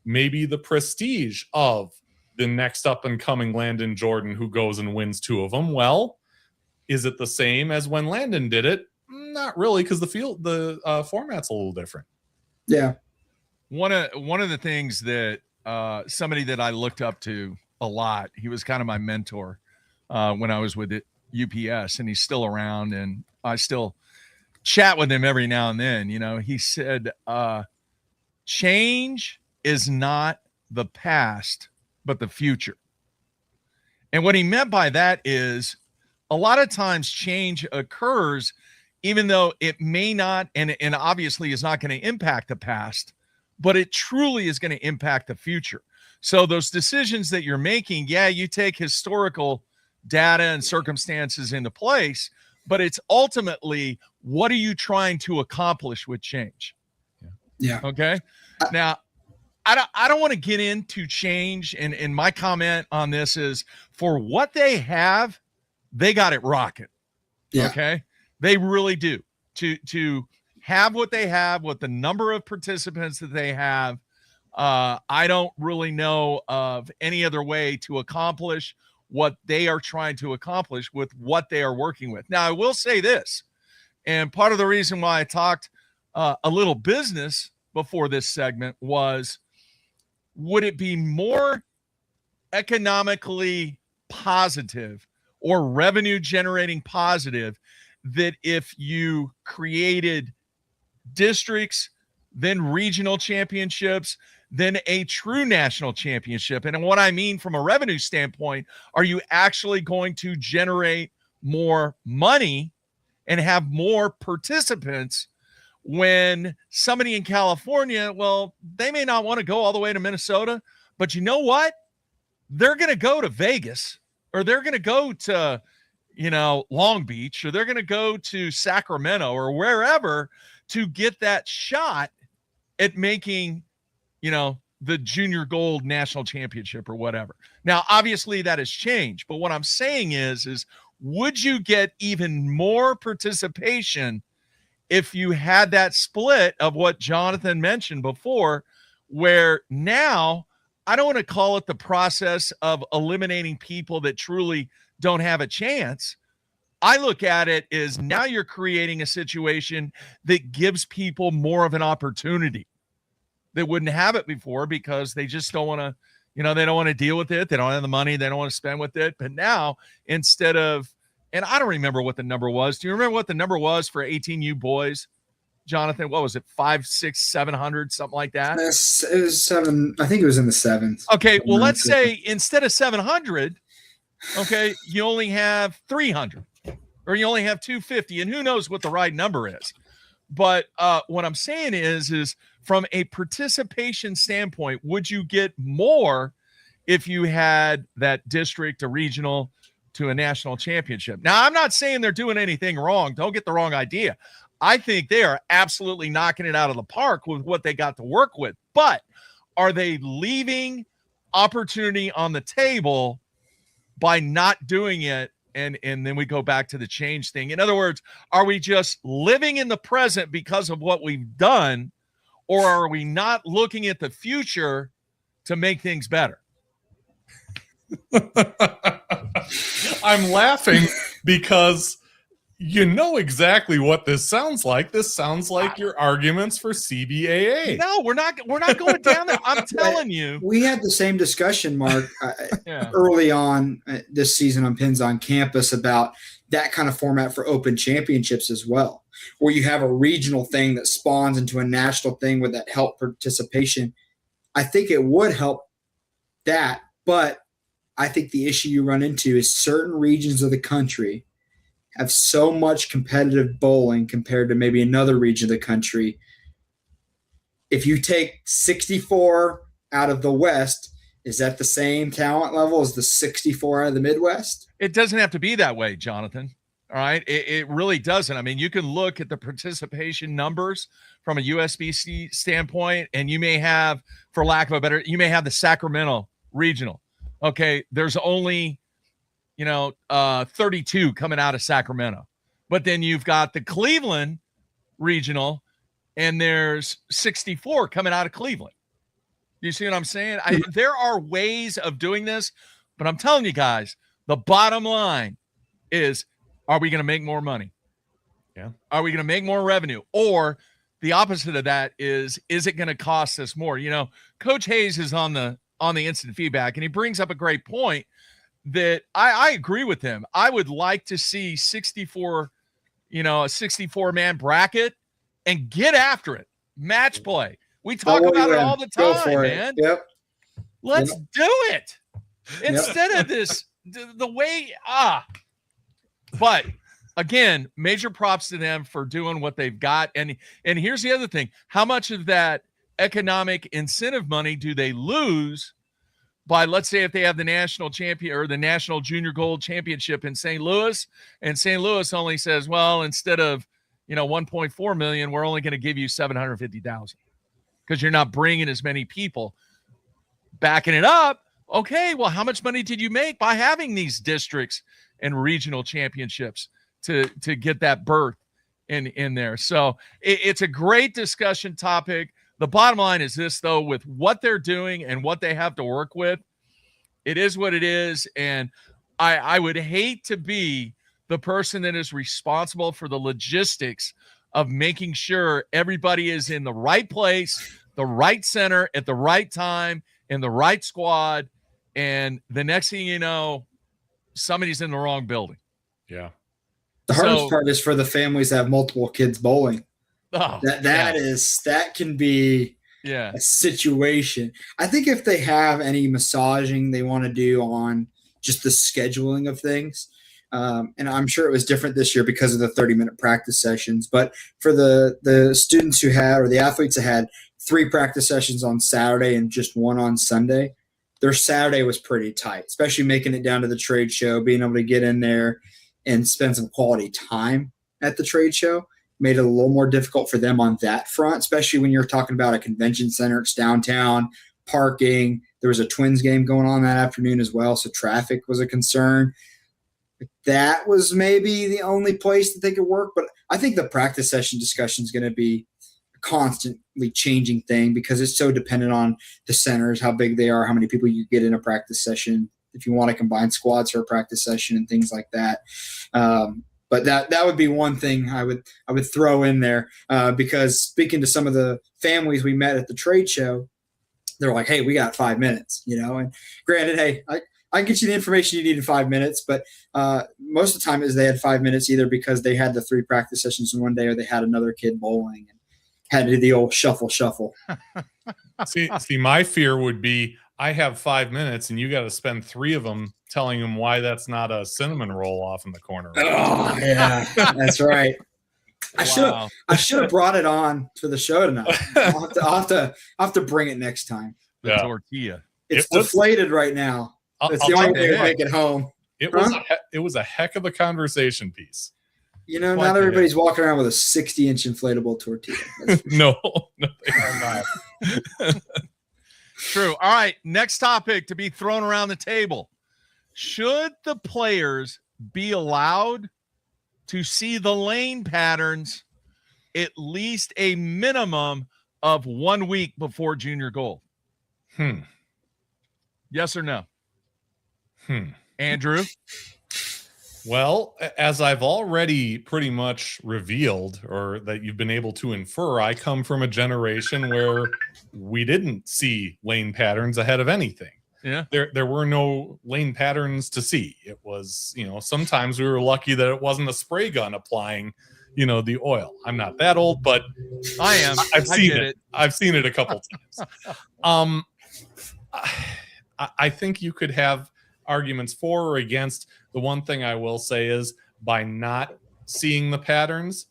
maybe the prestige of the next up-and-coming Landon Jordan who goes and wins 2 of them. Well, is it the same as when Landon did it? Not really, because the format's a little different. Yeah. One of the things that somebody that I looked up to a lot, he was kind of my mentor when I was with UPS, and he's still around, and I still chat with him every now and then. He said, change is not the past, but the future. And what he meant by that is a lot of times change occurs, even though it may not, and obviously is not going to impact the past, but it truly is going to impact the future. So those decisions that you're making, you take historical data and circumstances into place, but it's ultimately, what are you trying to accomplish with change? Yeah. Okay. Now, I don't want to get into change, and my comment on this is, for what they have, they got it rocking. Yeah. Okay. They really do. To have what they have, with the number of participants that they have, I don't really know of any other way to accomplish what they are trying to accomplish with what they are working with. Now, I will say this, and part of the reason why I talked a little business before this segment was, would it be more economically positive or revenue generating positive that if you created districts, then regional championships, then a true national championship? And what I mean from a revenue standpoint, are you actually going to generate more money and have more participants when somebody in California, well, they may not want to go all the way to Minnesota, but you know what? They're going to go to Vegas, or they're going to go to, Long Beach, or they're going to go to Sacramento or wherever to get that shot at making, the Junior Gold National Championship or whatever. Now, obviously that has changed, but what I'm saying is would you get even more participation if you had that split of what Jonathan mentioned before, where now I don't want to call it the process of eliminating people that truly don't have a chance. I look at it as now you're creating a situation that gives people more of an opportunity that wouldn't have it before because they just don't want to, they don't want to deal with it. They don't have the money. They don't want to spend with it. But now instead of, and I don't remember what the number was. Do you remember what the number was for 18U boys? Jonathan, what was it? 500, 600, 700, something like that? It was 7. I think it was in the 7s. Okay. Well, let's say instead of 700, okay, you only have 300 or you only have 250, and who knows what the right number is. But what I'm saying is from a participation standpoint, would you get more if you had that district, a regional to a national championship? Now, I'm not saying they're doing anything wrong. Don't get the wrong idea. I think they are absolutely knocking it out of the park with what they got to work with. But are they leaving opportunity on the table by not doing it? And then we go back to the change thing. In other words, are we just living in the present because of what we've done, or are we not looking at the future to make things better? I'm laughing because you know exactly what this sounds like. This sounds like your arguments for CBAA. No, we're not going down there. I'm telling you. We had the same discussion, Mark, early on this season on Pins on Campus about that kind of format for open championships as well, where you have a regional thing that spawns into a national thing with that help participation. I think it would help that, but I think the issue you run into is certain regions of the country have so much competitive bowling compared to maybe another region of the country. If you take 64 out of the West, is that the same talent level as the 64 out of the Midwest? It doesn't have to be that way, Jonathan. All right. It really doesn't. I mean, you can look at the participation numbers from a USBC standpoint, and you may have, for lack of a better, you may have the Sacramento regional. Okay. There's only 32 coming out of Sacramento. But then you've got the Cleveland regional, and there's 64 coming out of Cleveland. You see what I'm saying? There are ways of doing this, but I'm telling you guys, the bottom line is, are we going to make more money? Yeah. Are we going to make more revenue? Or the opposite of that is it going to cost us more? Coach Hayes is on the instant feedback, and he brings up a great point that I agree with him. I would like to see 64, a 64-man bracket and get after it. Match play. We talk about it all the time, man. Yep. Let's do it. Instead of this, the way, But again, major props to them for doing what they've got. And here's the other thing. How much of that economic incentive money do they lose by, let's say, if they have the national champion or the national junior gold championship in St. Louis, and St. Louis only says, well, instead of, 1.4 million, we're only going to give you 750,000 because you're not bringing as many people. Backing it up. Okay, well, how much money did you make by having these districts and regional championships to get that berth in there? So it's a great discussion topic. The bottom line is this, though, with what they're doing and what they have to work with, it is what it is. And I would hate to be the person that is responsible for the logistics of making sure everybody is in the right place, the right center at the right time, in the right squad. And the next thing you know, somebody's in the wrong building. Yeah. The hardest part is for the families that have multiple kids bowling. Oh, that can be a situation. I think if they have any massaging they want to do on just the scheduling of things, and I'm sure it was different this year because of the 30-minute practice sessions, but for the students who had, or the athletes that had 3 practice sessions on Saturday and just 1 on Sunday, their Saturday was pretty tight, especially making it down to the trade show, being able to get in there and spend some quality time at the trade show. Made it a little more difficult for them on that front, especially when you're talking about a convention center. It's downtown, parking. There was a Twins game going on that afternoon as well, so traffic was a concern. that was maybe the only place that they could work. But I think the practice session discussion is going to be a constantly changing thing because it's so dependent on the centers, how big they are, how many people you get in a practice session, if you want to combine squads for a practice session and things like that. But that would be one thing I would throw in there because speaking to some of the families we met at the trade show, they're like, hey, we got 5 minutes, and granted, hey, I can get you the information you need in 5 minutes, but most of the time is they had 5 minutes either because they had the 3 practice sessions in one day or they had another kid bowling and had to do the old shuffle. See, my fear would be I have 5 minutes and you got to spend 3 of them telling them why that's not a cinnamon roll off in the corner. Oh, yeah, that's right. I should have brought it on for the show tonight. I'll have to bring it next time. The tortilla. It's deflated right now. It's the only way to make it home. It was a heck of a conversation piece. Not everybody's walking around with a 60-inch inflatable tortilla. No, they are not. True. All right. Next topic to be thrown around the table. Should the players be allowed to see the lane patterns at least a minimum of 1 week before junior gold? Yes or no? Andrew? Well, as I've already pretty much revealed, or that you've been able to infer, I come from a generation where we didn't see lane patterns ahead of anything. Yeah. There were no lane patterns to see. It was, sometimes we were lucky that it wasn't a spray gun applying, the oil. I'm not that old, but I am. I've seen it. I've seen it a couple times. I think you could have arguments for or against. The one thing I will say is by not seeing the patterns,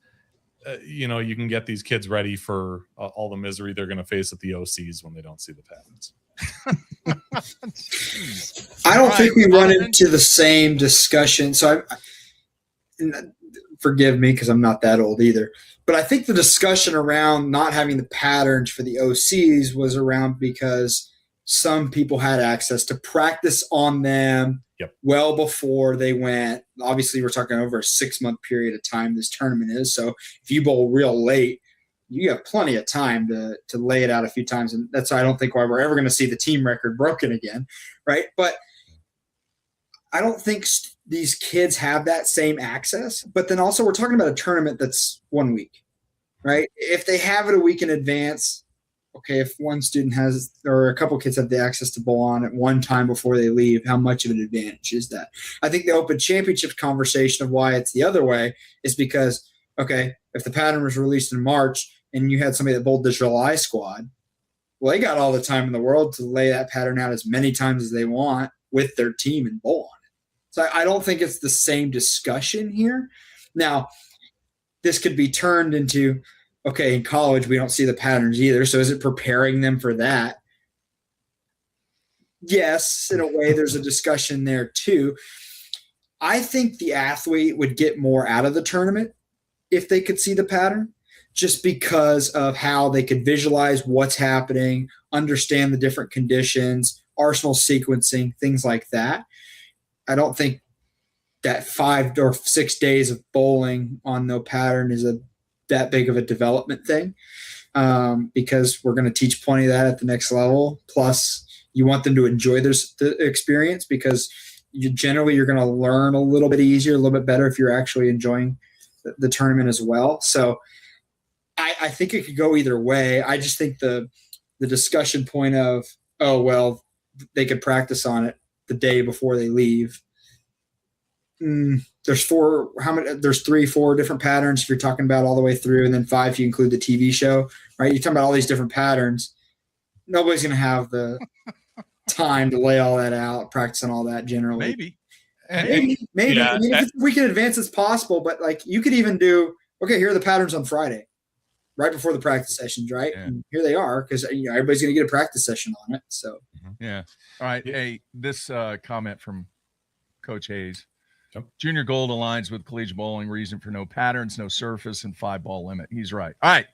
you can get these kids ready for all the misery they're going to face at the OCs when they don't see the patterns. I don't think we run into the same discussion. So forgive me because I'm not that old either. But I think the discussion around not having the patterns for the OCs was around because some people had access to practice on them well before they went. Obviously, we're talking over a 6-month period of time this tournament is. So if you bowl real late, you have plenty of time to lay it out a few times. And that's why I don't think why we're ever going to see the team record broken again, right? But I don't think these kids have that same access. But then also we're talking about a tournament that's 1 week, right? If they have it a week in advance, okay, if one student has or a couple kids have the access to bowl on at one time before they leave, how much of an advantage is that? I think the Open Championship conversation of why it's the other way is because, okay, if the pattern was released in March and you had somebody that bowled the July squad, well, they got all the time in the world to lay that pattern out as many times as they want with their team and bowl on it. So I don't think it's the same discussion here. Now, this could be turned into, okay, in college, we don't see the patterns either. So is it preparing them for that? Yes, in a way, there's a discussion there too. I think the athlete would get more out of the tournament if they could see the pattern, just because of how they could visualize what's happening, understand the different conditions, arsenal sequencing, things like that. I don't think that 5 or 6 days of bowling on no pattern is that big of a development thing, because we're going to teach plenty of that at the next level. Plus, you want them to enjoy the experience because you're going to learn a little bit easier, a little bit better if you're actually enjoying the tournament as well. So I think it could go either way. I just think the discussion point of, oh, well, they could practice on it the day before they leave. There's 3, 4 different patterns if you're talking about all the way through, and then 5 if you include the TV show, right? You're talking about all these different patterns. Nobody's going to have the time to lay all that out, practice on all that generally. Maybe. Yeah. I mean, if it's a week in advance, it's possible, but like you could even do, okay, here are the patterns on Friday, right before the practice sessions, right? Yeah. And here they are, because everybody's going to get a practice session on it. So, yeah. All right. Hey, this comment from Coach Hayes. Junior gold aligns with collegiate bowling. Reason for no patterns, no surface, and 5-ball limit. He's right. All right.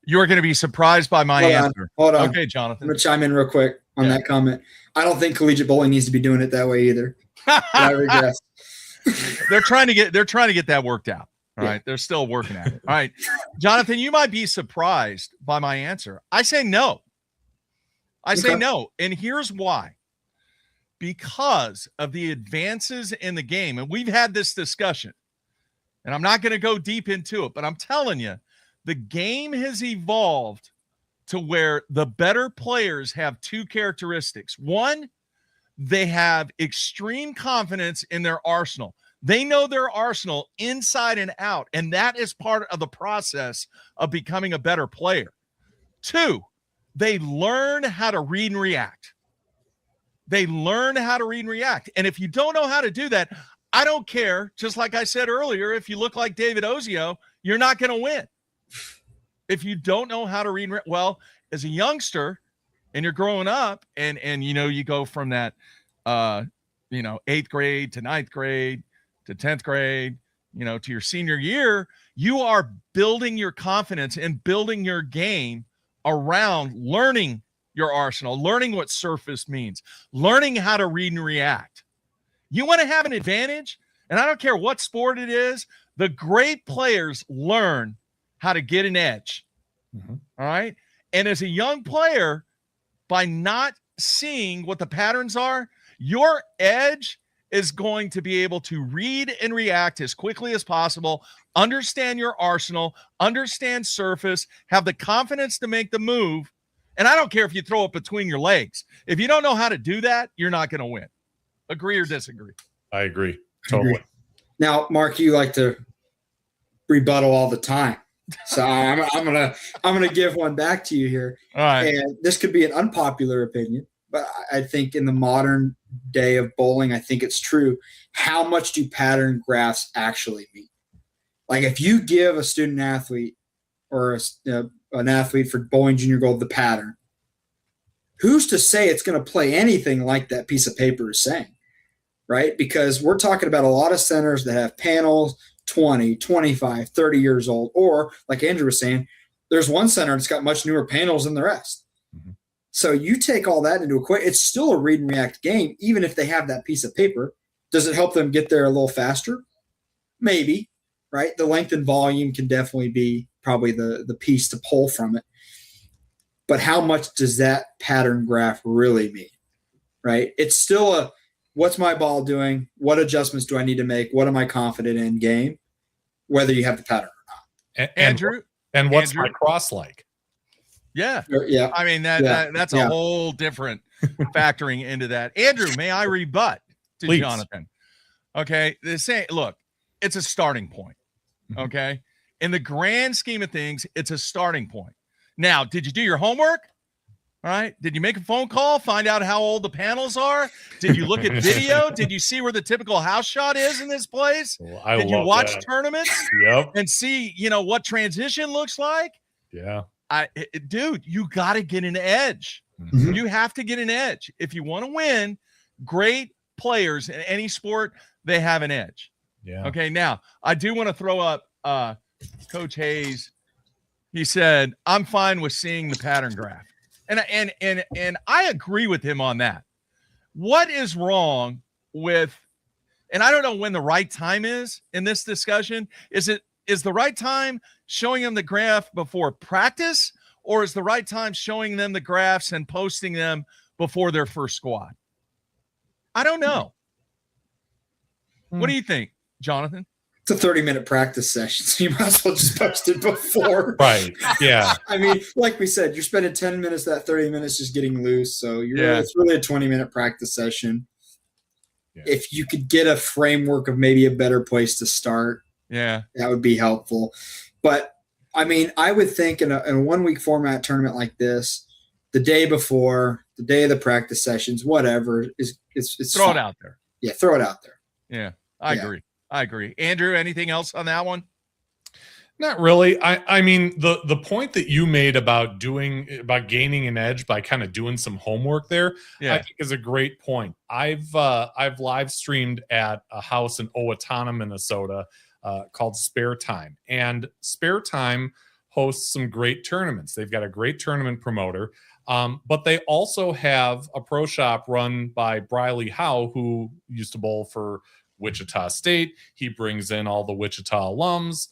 You're going to be surprised by my answer. Hold on. Okay, Jonathan. I'm going to chime in real quick on that comment. I don't think collegiate bowling needs to be doing it that way either. I regress. they're trying to get that worked out. All right. They're still working at it. All right. Jonathan, you might be surprised by my answer. I say no. I say no. And here's why. Because of the advances in the game. And we've had this discussion. And I'm not going to go deep into it, but I'm telling you, the game has evolved to where the better players have two characteristics. One, they have extreme confidence in their arsenal. They know their arsenal inside and out, and that is part of the process of becoming a better player. Two, they learn how to read and react. They learn how to read and react. And if you don't know how to do that, I don't care. Just like I said earlier, if you look like David Ozio, you're not going to win. If you don't know how to read and react, well, as a youngster and you're growing up and you go from that, 8th grade to 9th grade to 10th grade, to your senior year, you are building your confidence and building your game around learning your arsenal, learning what surface means, learning how to read and react. You want to have an advantage, and I don't care what sport it is, the great players learn how to get an edge. Mm-hmm. All right. And as a young player, by not seeing what the patterns are, your edge is going to be able to read and react as quickly as possible, understand your arsenal, understand surface, have the confidence to make the move. And I don't care if you throw it between your legs. If you don't know how to do that, you're not going to win. Agree or disagree? I agree. Totally. Now, Mark, you like to rebuttal all the time. So I'm gonna give one back to you here. All right. And this could be an unpopular opinion, but I think in the modern day of bowling, I think it's true. How much do pattern graphs actually mean? Like if you give a student athlete or an athlete for bowling junior gold the pattern, who's to say it's going to play anything like that piece of paper is saying, right? Because we're talking about a lot of centers that have panels 20, 25, 30 years old, or like Andrew was saying, there's one center that's got much newer panels than the rest. Mm-hmm. So you take all that into equation, it's still a read and react game, even if they have that piece of paper. Does it help them get there a little faster? Maybe, right? The length and volume can definitely be probably the piece to pull from it. But how much does that pattern graph really mean, right? It's still what's my ball doing? What adjustments do I need to make? What am I confident in game? Whether you have the pattern or not. Andrew? And what's my cross like? Yeah. I mean, that's a whole different factoring into that. Andrew, may I rebut to Please. Jonathan? Okay. Look, it's a starting point. Okay. In the grand scheme of things, it's a starting point. Now, did you do your homework? All right. Did you make a phone call? Find out how old the panels are? Did you look at video? Did you see where the typical house shot is in this place? Well, Did you watch tournaments? Yep. And see, what transition looks like? Yeah. Dude, you got to get an edge. Mm-hmm. You have to get an edge. If you want to win, great players in any sport, they have an edge. Yeah. Okay. Now, I do want to throw up Coach Hayes. He said, I'm fine with seeing the pattern graph. And I agree with him on that. What is wrong with, and I don't know when the right time is in this discussion. Is the right time showing them the graph before practice, or is the right time showing them the graphs and posting them before their first squad? I don't know. What do you think, Jonathan? It's a 30-minute practice session, so you might as well just post it before. Right. Yeah. I mean, like we said, you're spending 10 minutes, that 30 minutes just getting loose. So it's really a 20-minute practice session. Yeah. If you could get a framework of maybe a better place to start, that would be helpful. But, I mean, I would think in a 1-week format tournament like this, the day before, the day of the practice sessions, whatever, it's throw fine. It out there. Yeah, throw it out there. Yeah, I agree. Andrew, anything else on that one? Not really. I mean, the point that you made about gaining an edge by kind of doing some homework there, I think is a great point. I've live streamed at a house in Owatonna, Minnesota, called Spare Time, and Spare Time hosts some great tournaments. They've got a great tournament promoter, but they also have a pro shop run by Briley Howe, who used to bowl for Wichita State. He brings in all the Wichita alums.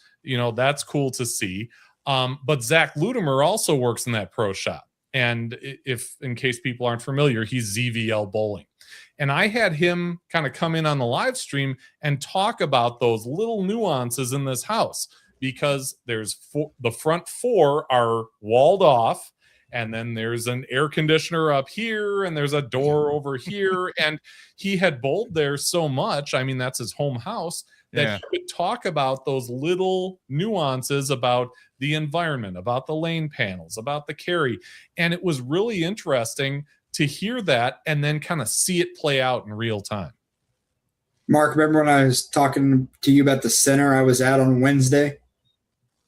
That's cool to see. But Zach Ludemer also works in that pro shop. And if, in case people aren't familiar, he's ZVL Bowling. And I had him kind of come in on the live stream and talk about those little nuances in this house, because the front 4 are walled off, and then there's an air conditioner up here, and there's a door over here. And he had bowled there so much, I mean, that's his home house, that he would talk about those little nuances about the environment, about the lane panels, about the carry. And it was really interesting to hear that and then kind of see it play out in real time. Mark, remember when I was talking to you about the center I was at on Wednesday?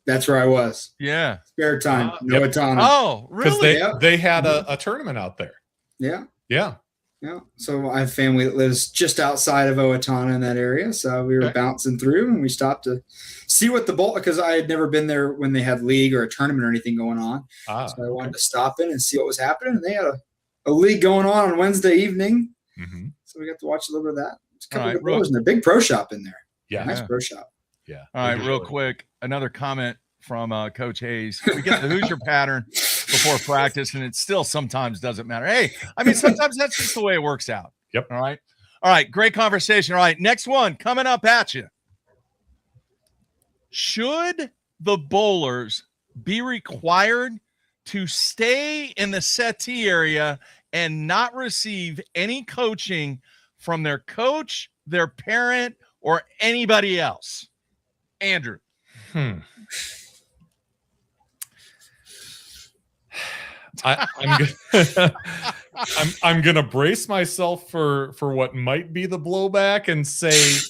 That's where I was. Yeah. Spare time. No autonomy. Oh, really? Because they had a tournament out there. Yeah. Yeah. Yeah. So I have family that lives just outside of Owatonna in that area. So we were bouncing through, and we stopped to see what the bowl, because I had never been there when they had league or a tournament or anything going on. So I wanted to stop in and see what was happening. And they had a league going on Wednesday evening. Mm-hmm. So we got to watch a little bit of that. It's a couple All right, of bowlers and a big pro shop in there. Yeah. Nice pro shop. Yeah. All right, real quick, another comment from Coach Hayes. We get the Hoosier pattern before practice, and it still sometimes doesn't matter. Hey, I mean, sometimes that's just the way it works out. Yep. All right, great conversation. All right, next one coming up at you. Should the bowlers be required to stay in the settee area and not receive any coaching from their coach, their parent, or anybody else? Andrew. I'm gonna brace myself for what might be the blowback and say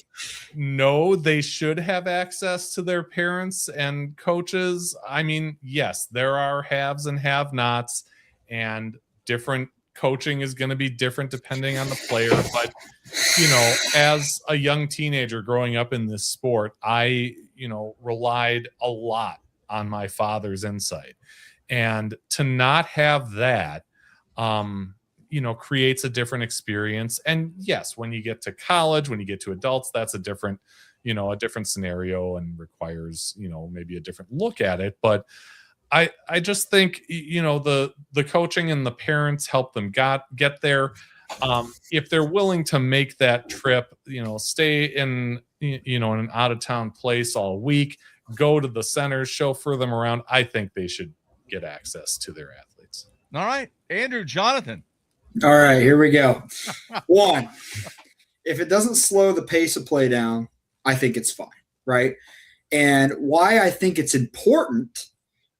no, they should have access to their parents and coaches. I mean, yes, there are haves and have-nots, and different coaching is going to be different depending on the player. But as a young teenager growing up in this sport, I relied a lot on my father's insight. And to not have that, creates a different experience. And yes, when you get to college, when you get to adults, that's a different scenario and requires, maybe a different look at it. But I just think, the coaching and the parents help them get there. If they're willing to make that trip, stay in, in an out of town place all week, go to the centers, chauffeur them around, I think they should get access to their athletes. All right, Andrew, Jonathan. All right, here we go. One, if it doesn't slow the pace of play down, I think it's fine, right? And why I think it's important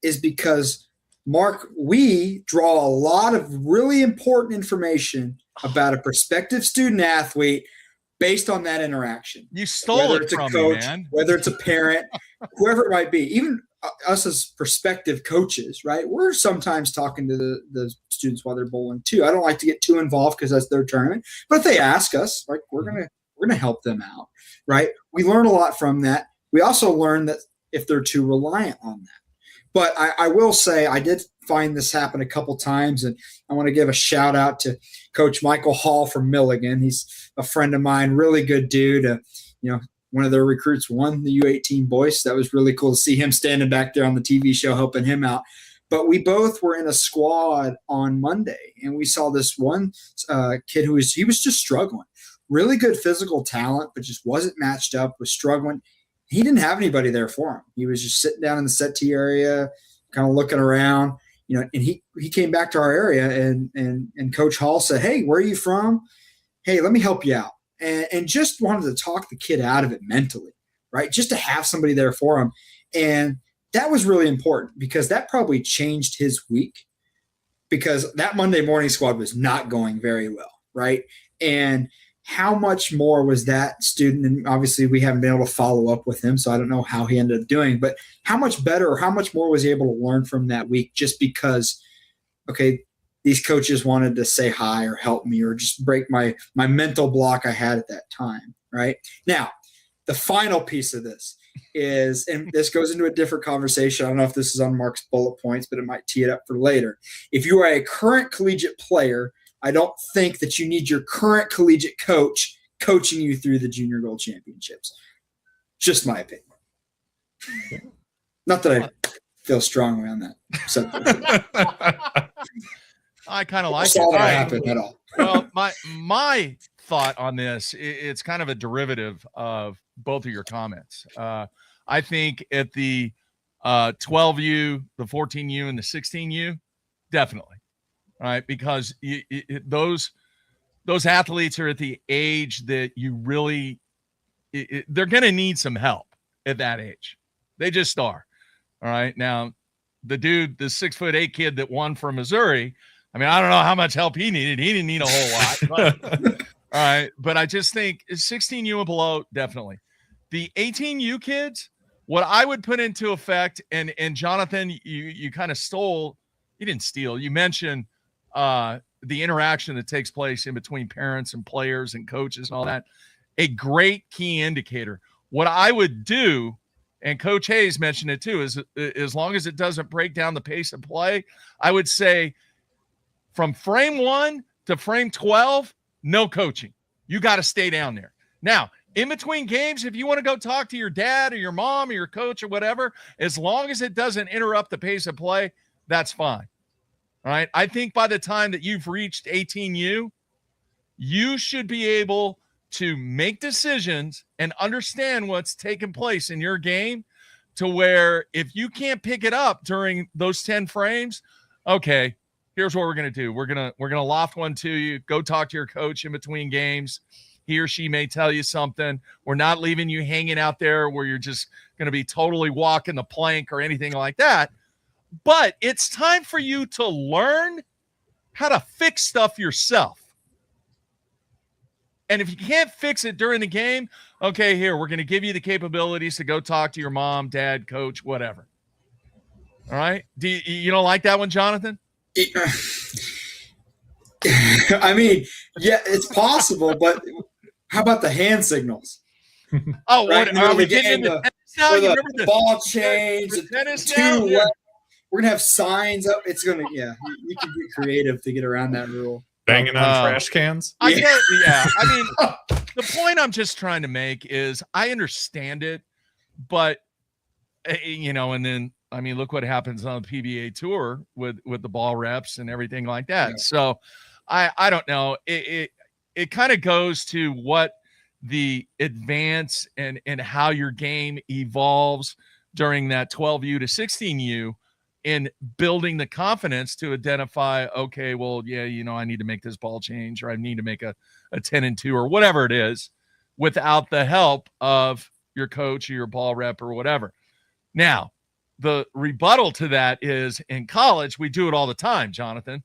is because, Mark, we draw a lot of really important information about a prospective student athlete based on that interaction. You stole it from me, man. Whether it's a parent, whoever it might be, even us as prospective coaches, right? We're sometimes talking to the students while they're bowling too. I don't like to get too involved because that's their tournament. But if they ask us, like, we're gonna help them out, right? We learn a lot from that. We also learn that if they're too reliant on that. But I will say I did find this happen a couple times, and I want to give a shout out to Coach Michael Hall from Milligan. He's a friend of mine, really good dude. One of their recruits won the U18 boys. So that was really cool to see him standing back there on the TV show helping him out. But we both were in a squad on Monday, and we saw this one kid who was just struggling. Really good physical talent, but just wasn't matched up, was struggling. He didn't have anybody there for him. He was just sitting down in the settee area, kind of looking around, and he came back to our area, and Coach Hall said, "Hey, where are you from? Hey, let me help you out." And just wanted to talk the kid out of it mentally, right? Just to have somebody there for him. And that was really important because that probably changed his week, because that Monday morning squad was not going very well, right? And how much more was that student, and obviously we haven't been able to follow up with him, so I don't know how he ended up doing, but how much better or how much more was he able to learn from that week just because, okay, these coaches wanted to say hi or help me or just break my mental block I had at that time, right? Now, the final piece of this is, and this goes into a different conversation. I don't know if this is on Mark's bullet points, but it might tee it up for later. If you are a current collegiate player, I don't think that you need your current collegiate coach coaching you through the junior gold championships. Just my opinion. Not that I feel strongly on that subject. I kind of like Saw it. that happen at all. Well, my thought on this, it's kind of a derivative of both of your comments. I think at the 12U, the 14U, and the 16U, definitely, right? Because those athletes are at the age that you really they're going to need some help at that age. They just are. All right. Now, the 6'8" kid that won from Missouri, I mean, I don't know how much help he needed. He didn't need a whole lot. But, all right. But I just think 16U and below, definitely. The 18U kids, what I would put into effect, and Jonathan, you kind of stole, you didn't steal, you mentioned the interaction that takes place in between parents and players and coaches and all that. A great key indicator. What I would do, and Coach Hayes mentioned it too, is as long as it doesn't break down the pace of play, I would say from frame 1 to frame 12, no coaching. You got to stay down there. Now, in between games, if you want to go talk to your dad or your mom or your coach or whatever, as long as it doesn't interrupt the pace of play, that's fine. All right. I think by the time that you've reached 18U, you should be able to make decisions and understand what's taking place in your game, to where if you can't pick it up during those 10 frames, okay, here's what we're going to do. We're going to loft one to you. Go talk to your coach in between games. He or she may tell you something. We're not leaving you hanging out there where you're just going to be totally walking the plank or anything like that. But it's time for you to learn how to fix stuff yourself. And if you can't fix it during the game, okay, here, we're going to give you the capabilities to go talk to your mom, dad, coach, whatever. All right? You don't like that one, Jonathan? I mean, yeah, it's possible, but how about the hand signals? Oh, right? what, are we getting into tennis now? You remember the ball change, the tennis two now? We're going to have signs up. It's going to, you can get creative to get around that rule. Banging on trash cans. I get, yeah. I mean, the point I'm just trying to make is I understand it, but and then I mean, look what happens on the PBA tour with the ball reps and everything like that. Yeah. So I don't know. It kind of goes to what the advance and how your game evolves during that 12U to 16U. In building the confidence to identify, okay, well, yeah, I need to make this ball change, or I need to make a 10-2 or whatever it is, without the help of your coach or your ball rep or whatever. Now, the rebuttal to that is in college, we do it all the time, Jonathan.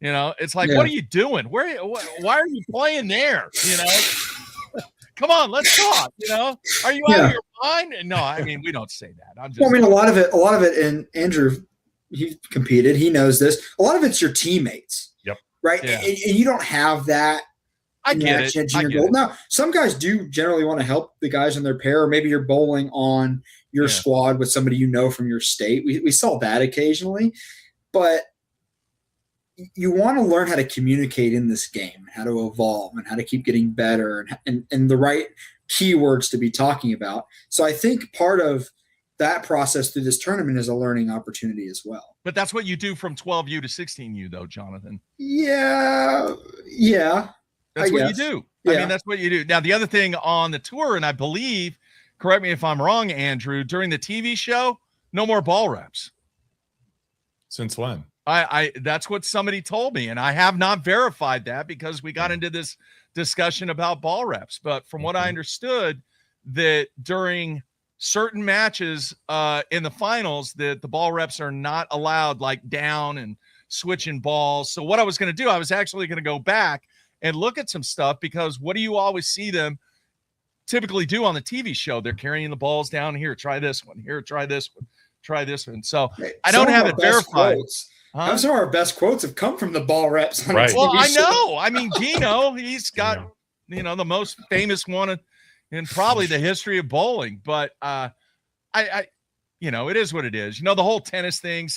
It's like, What are you doing? Why are you playing there? Come on, let's talk. Are you out of your mind? No, I mean, we don't say that. Well, I mean, a lot of it, and Andrew, he competed. He knows this. A lot of it's your teammates. Yep. Right. Yeah. And you don't have that. I get it. Now, some guys do generally want to help the guys in their pair, or maybe you're bowling on your squad with somebody from your state. We saw that occasionally, but you want to learn how to communicate in this game, how to evolve, and how to keep getting better, and the right keywords to be talking about. So I think part of that process through this tournament is a learning opportunity as well. But that's what you do from 12U to 16U, though, Jonathan. Yeah. That's what you do. I mean, that's what you do. Now, the other thing on the tour, and I believe, correct me if I'm wrong, Andrew, during the TV show, no more ball reps. Since when? I that's what somebody told me, and I have not verified that because we got into this discussion about ball reps. But from what I understood, that during certain matches in the finals, that the ball reps are not allowed, like down and switching balls. So what I was going to do, I was actually going to go back and look at some stuff, because what do you always see them typically do on the TV show? They're carrying the balls down. Here, try this one. Here, try this one. Try this one. So I don't have it verified. Some of our best quotes have come from the ball reps. Right. Well, I know. I mean, Gino, he's got, the most famous one in probably the history of bowling. But I it is what it is. The whole tennis thing.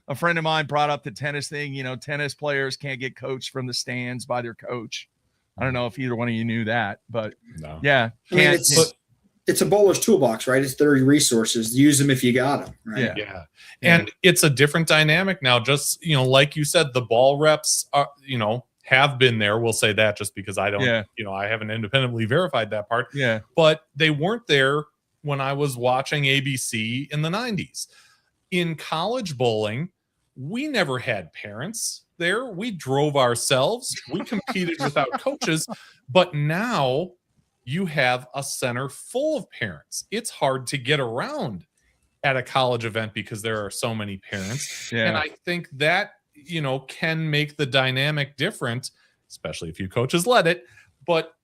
A friend of mine brought up the tennis thing. Tennis players can't get coached from the stands by their coach. I don't know if either one of you knew that, but No. yeah, I mean, can't. it's a bowler's toolbox, right? It's their resources. Use them if you got them, right? Yeah. And it's a different dynamic now. Just, like you said, the ball reps are, have been there. We'll say that just because I don't, I haven't independently verified that part. Yeah. But they weren't there when I was watching ABC in the 90s. In college bowling, we never had parents there. We drove ourselves. We competed without coaches. But now you have a center full of parents. It's hard to get around at a college event because there are so many parents. Yeah. And I think that, can make the dynamic different, especially if you coaches let it, but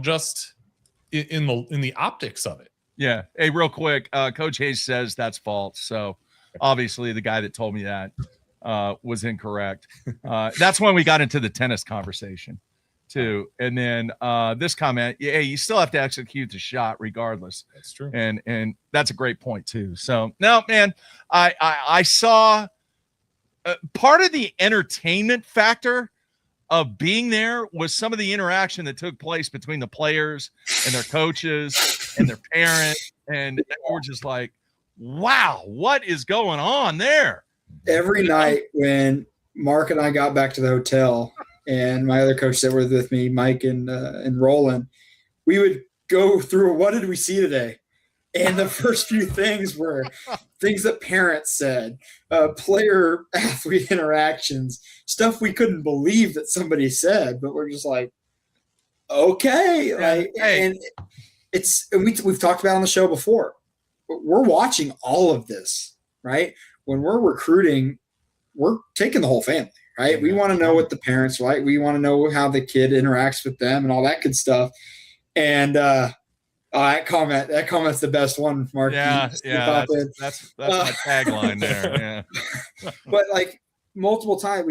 just in the optics of it. Yeah. Hey, real quick, Coach Hayes says that's false. So obviously the guy that told me that was incorrect. That's when we got into the tennis conversation too. And then this comment, you still have to execute the shot regardless. That's true. And that's a great point too. So no, man, I saw part of the entertainment factor of being there was some of the interaction that took place between the players and their coaches and their parents. And we're just like, wow, what is going on there? Every night when Mark and I got back to the hotel and my other coaches that were with me, Mike and Roland, we would go through, what did we see today? And the first few things were things that parents said, player-athlete interactions, stuff we couldn't believe that somebody said, but we're just like, okay. And we've talked about it on the show before. We're watching all of this, right? When we're recruiting, we're taking the whole family, right? We want to know what the parents like. We want to know how the kid interacts with them and all that good stuff. And that comment's the best one, Mark. That's my tagline there. Yeah. But like multiple times,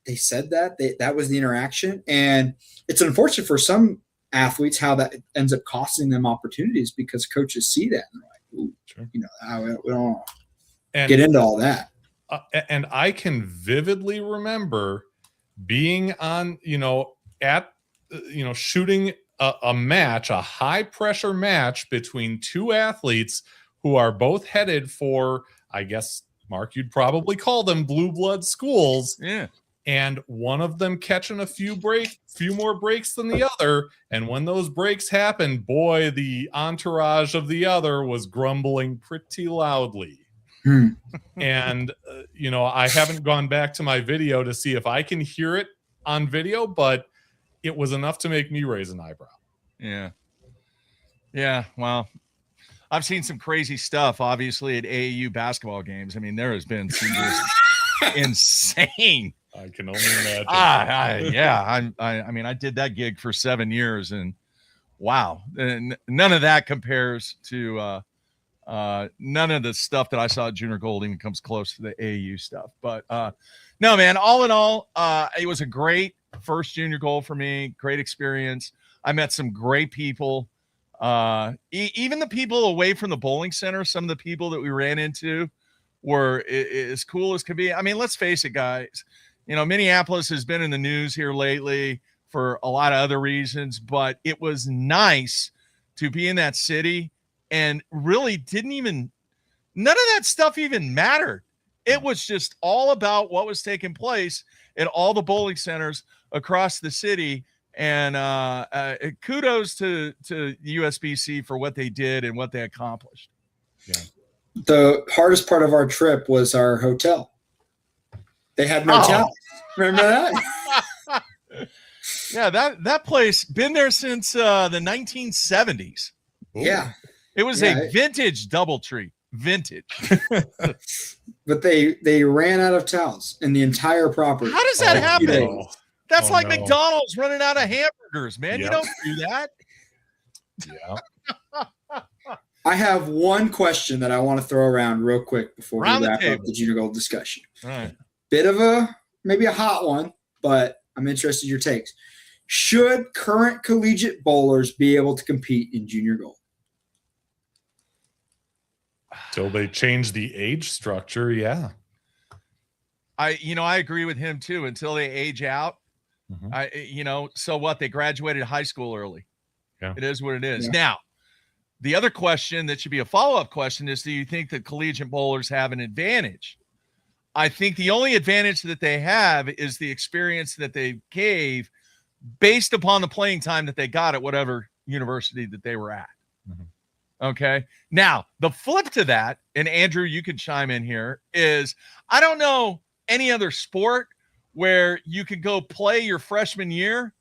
they said that was the interaction, and it's unfortunate for some athletes how that ends up costing them opportunities because coaches see that and they're like, ooh, sure. We don't get into all that. And I can vividly remember being on, shooting a match, a high pressure match between two athletes who are both headed for, I guess, Mark, you'd probably call them blue blood schools. Yeah. And one of them catching a few more breaks than the other. And when those breaks happened, boy, the entourage of the other was grumbling pretty loudly. And, I haven't gone back to my video to see if I can hear it on video, but it was enough to make me raise an eyebrow. Yeah. Yeah. Well, I've seen some crazy stuff, obviously, at AAU basketball games. I mean, there has been some just insane. I can only imagine. I did that gig for 7 years, and wow, none of that compares to none of the stuff that I saw at Junior Gold even comes close to the AAU stuff. But no, man, all in all, it was a great first Junior Gold for me. Great experience. I met some great people. Even the people away from the bowling center, some of the people that we ran into were as cool as could be. I mean, let's face it, guys. Minneapolis has been in the news here lately for a lot of other reasons, but it was nice to be in that city and really none of that stuff even mattered. It was just all about what was taking place at all the bowling centers across the city. And kudos to USBC for what they did and what they accomplished. Yeah. The hardest part of our trip was our hotel. They had no towels. Remember that? Yeah, that place been there since the 1970s. Ooh. Yeah. It was a vintage DoubleTree. Vintage. But they ran out of towels in the entire property. How does that happen? No. That's like McDonald's running out of hamburgers, man. Yep. You don't do that. Yeah. I have one question that I want to throw around real quick before we wrap up the Junior Gold discussion. All right. Bit of maybe a hot one, but I'm interested in your takes. Should current collegiate bowlers be able to compete in Junior Gold? Till they change the age structure, yeah. I agree with him too. Until they age out, So what? They graduated high school early. Yeah. It is what it is. Yeah. Now, the other question that should be a follow-up question is, do you think that collegiate bowlers have an advantage? I think the only advantage that they have is the experience that they gave based upon the playing time that they got at whatever university that they were at. Okay. Now, the flip to that, and Andrew, you can chime in here, is I don't know any other sport where you could go play your freshman year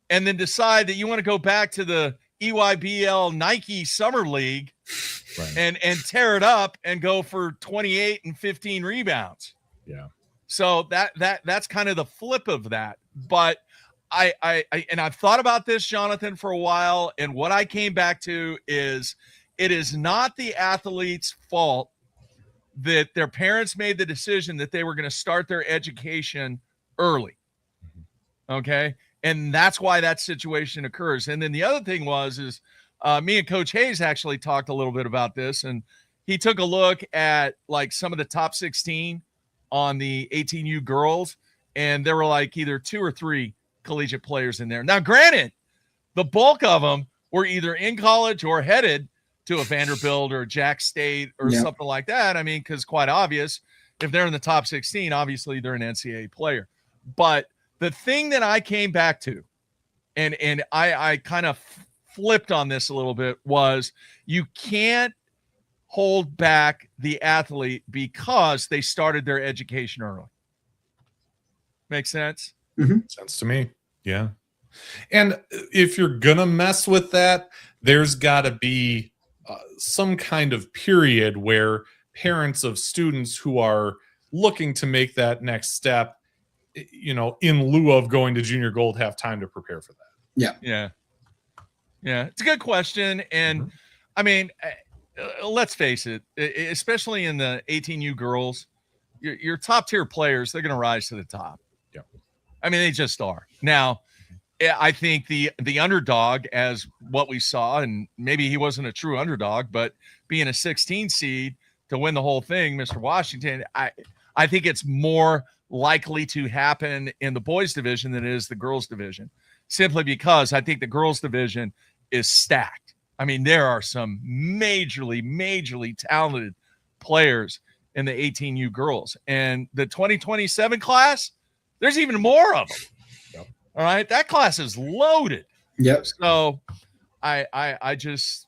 and then decide that you want to go back to the EYBL Nike Summer League and tear it up and go for 28 and 15 rebounds. Yeah. So that's kind of the flip of that. But I've thought about this, Jonathan, for a while, and what I came back to is it is not the athlete's fault that their parents made the decision that they were going to start their education early. Okay. And that's why that situation occurs. And then the other thing is me and Coach Hayes actually talked a little bit about this, and he took a look at like some of the top 16 on the 18U girls, and there were like either 2 or 3 collegiate players in there. Now, granted, the bulk of them were either in college or headed to a Vanderbilt or Jack State or something like that. I mean, because quite obvious, if they're in the top 16, obviously they're an NCAA player. But the thing that I came back to, and I kind of flipped on this a little bit, was you can't hold back the athlete because they started their education early. Make sense? Sense to me. Yeah. And if you're going to mess with that, there's got to be some kind of period where parents of students who are looking to make that next step, in lieu of going to junior gold, have time to prepare for that. Yeah. It's a good question. And I mean, let's face it, especially in the 18U girls, your top tier players, they're going to rise to the top. Yeah. I mean, they just are. Now, I think the underdog, as what we saw, and maybe he wasn't a true underdog, but being a 16 seed to win the whole thing, Mr. Washington, I think it's more likely to happen in the boys division than it is the girls division, simply because I think the girls division is stacked. I mean, there are some majorly talented players in the 18U girls, and the 2027 class, there's even more of them. Yep. All right. That class is loaded. Yep. So I just,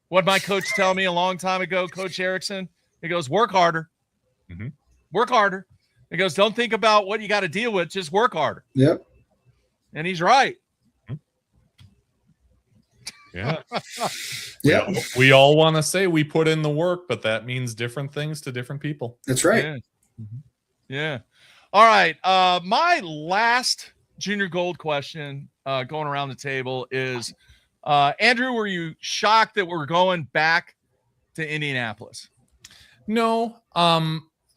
what my coach tell me a long time ago, Coach Erickson, he goes, work harder. Work harder. He goes, don't think about what you got to deal with. Just work harder. Yep. And he's right. Yeah. Yeah. We all want to say we put in the work, but that means different things to different people. That's right. Yeah. All right. My last junior gold question going around the table is, Andrew, were you shocked that we're going back to Indianapolis? No.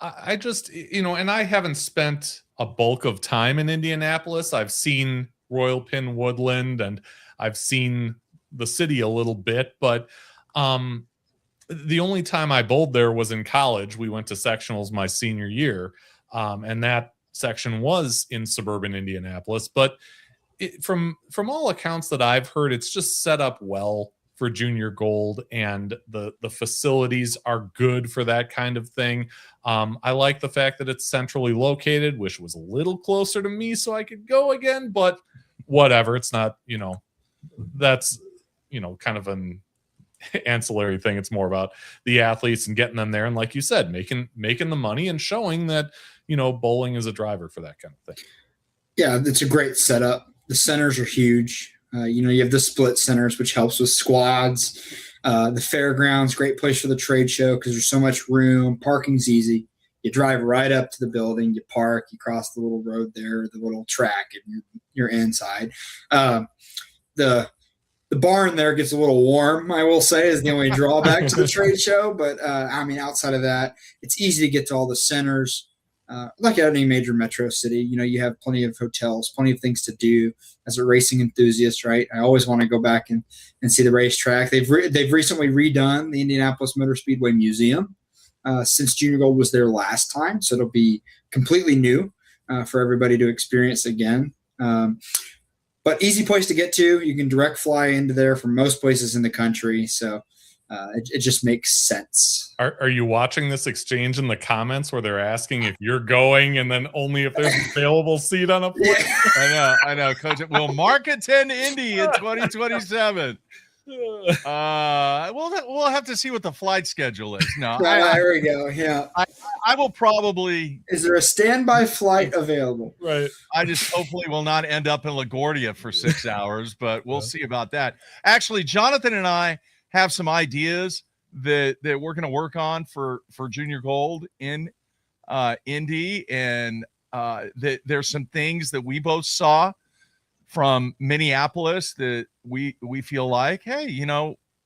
I just, and I haven't spent a bulk of time in Indianapolis. I've seen Royal Pin Woodland and I've seen the city a little bit, but the only time I bowled there was in college. We went to sectionals my senior year, and that section was in suburban Indianapolis. But from all accounts that I've heard, it's just set up well for junior gold, and the facilities are good for that kind of thing. I like the fact that it's centrally located. Wish it was a little closer to me so I could go again, but whatever. It's not, that's, kind of an ancillary thing. It's more about the athletes and getting them there. And like you said, making the money and showing that, bowling is a driver for that kind of thing. Yeah, it's a great setup. The centers are huge. You have the split centers, which helps with squads. The fairgrounds, great place for the trade show because there's so much room. Parking's easy. You drive right up to the building, you park, you cross the little road there, the little track, and you're inside. The barn there gets a little warm, I will say, is the only drawback to the trade show. But, outside of that, it's easy to get to all the centers. Like at any major metro city, you have plenty of hotels, plenty of things to do as a racing enthusiast, right? I always want to go back and see the racetrack. They've recently redone the Indianapolis Motor Speedway Museum since Junior Gold was there last time. So it'll be completely new for everybody to experience again. But easy place to get to. You can direct fly into there from most places in the country. So it just makes sense. Are you watching this exchange in the comments where they're asking if you're going and then only if there's an available seat on a plane? Yeah. I know. Coach, we'll mark attend Indy in 2027. We'll have to see what the flight schedule is. No, there we go. Yeah. I will probably. Is there a standby flight available? Right. I just hopefully will not end up in LaGuardia for 6 hours, but we'll see about that. Actually, Jonathan and I have some ideas that we're going to work on for Junior Gold in Indy, and that there's some things that we both saw from Minneapolis that we feel like, hey,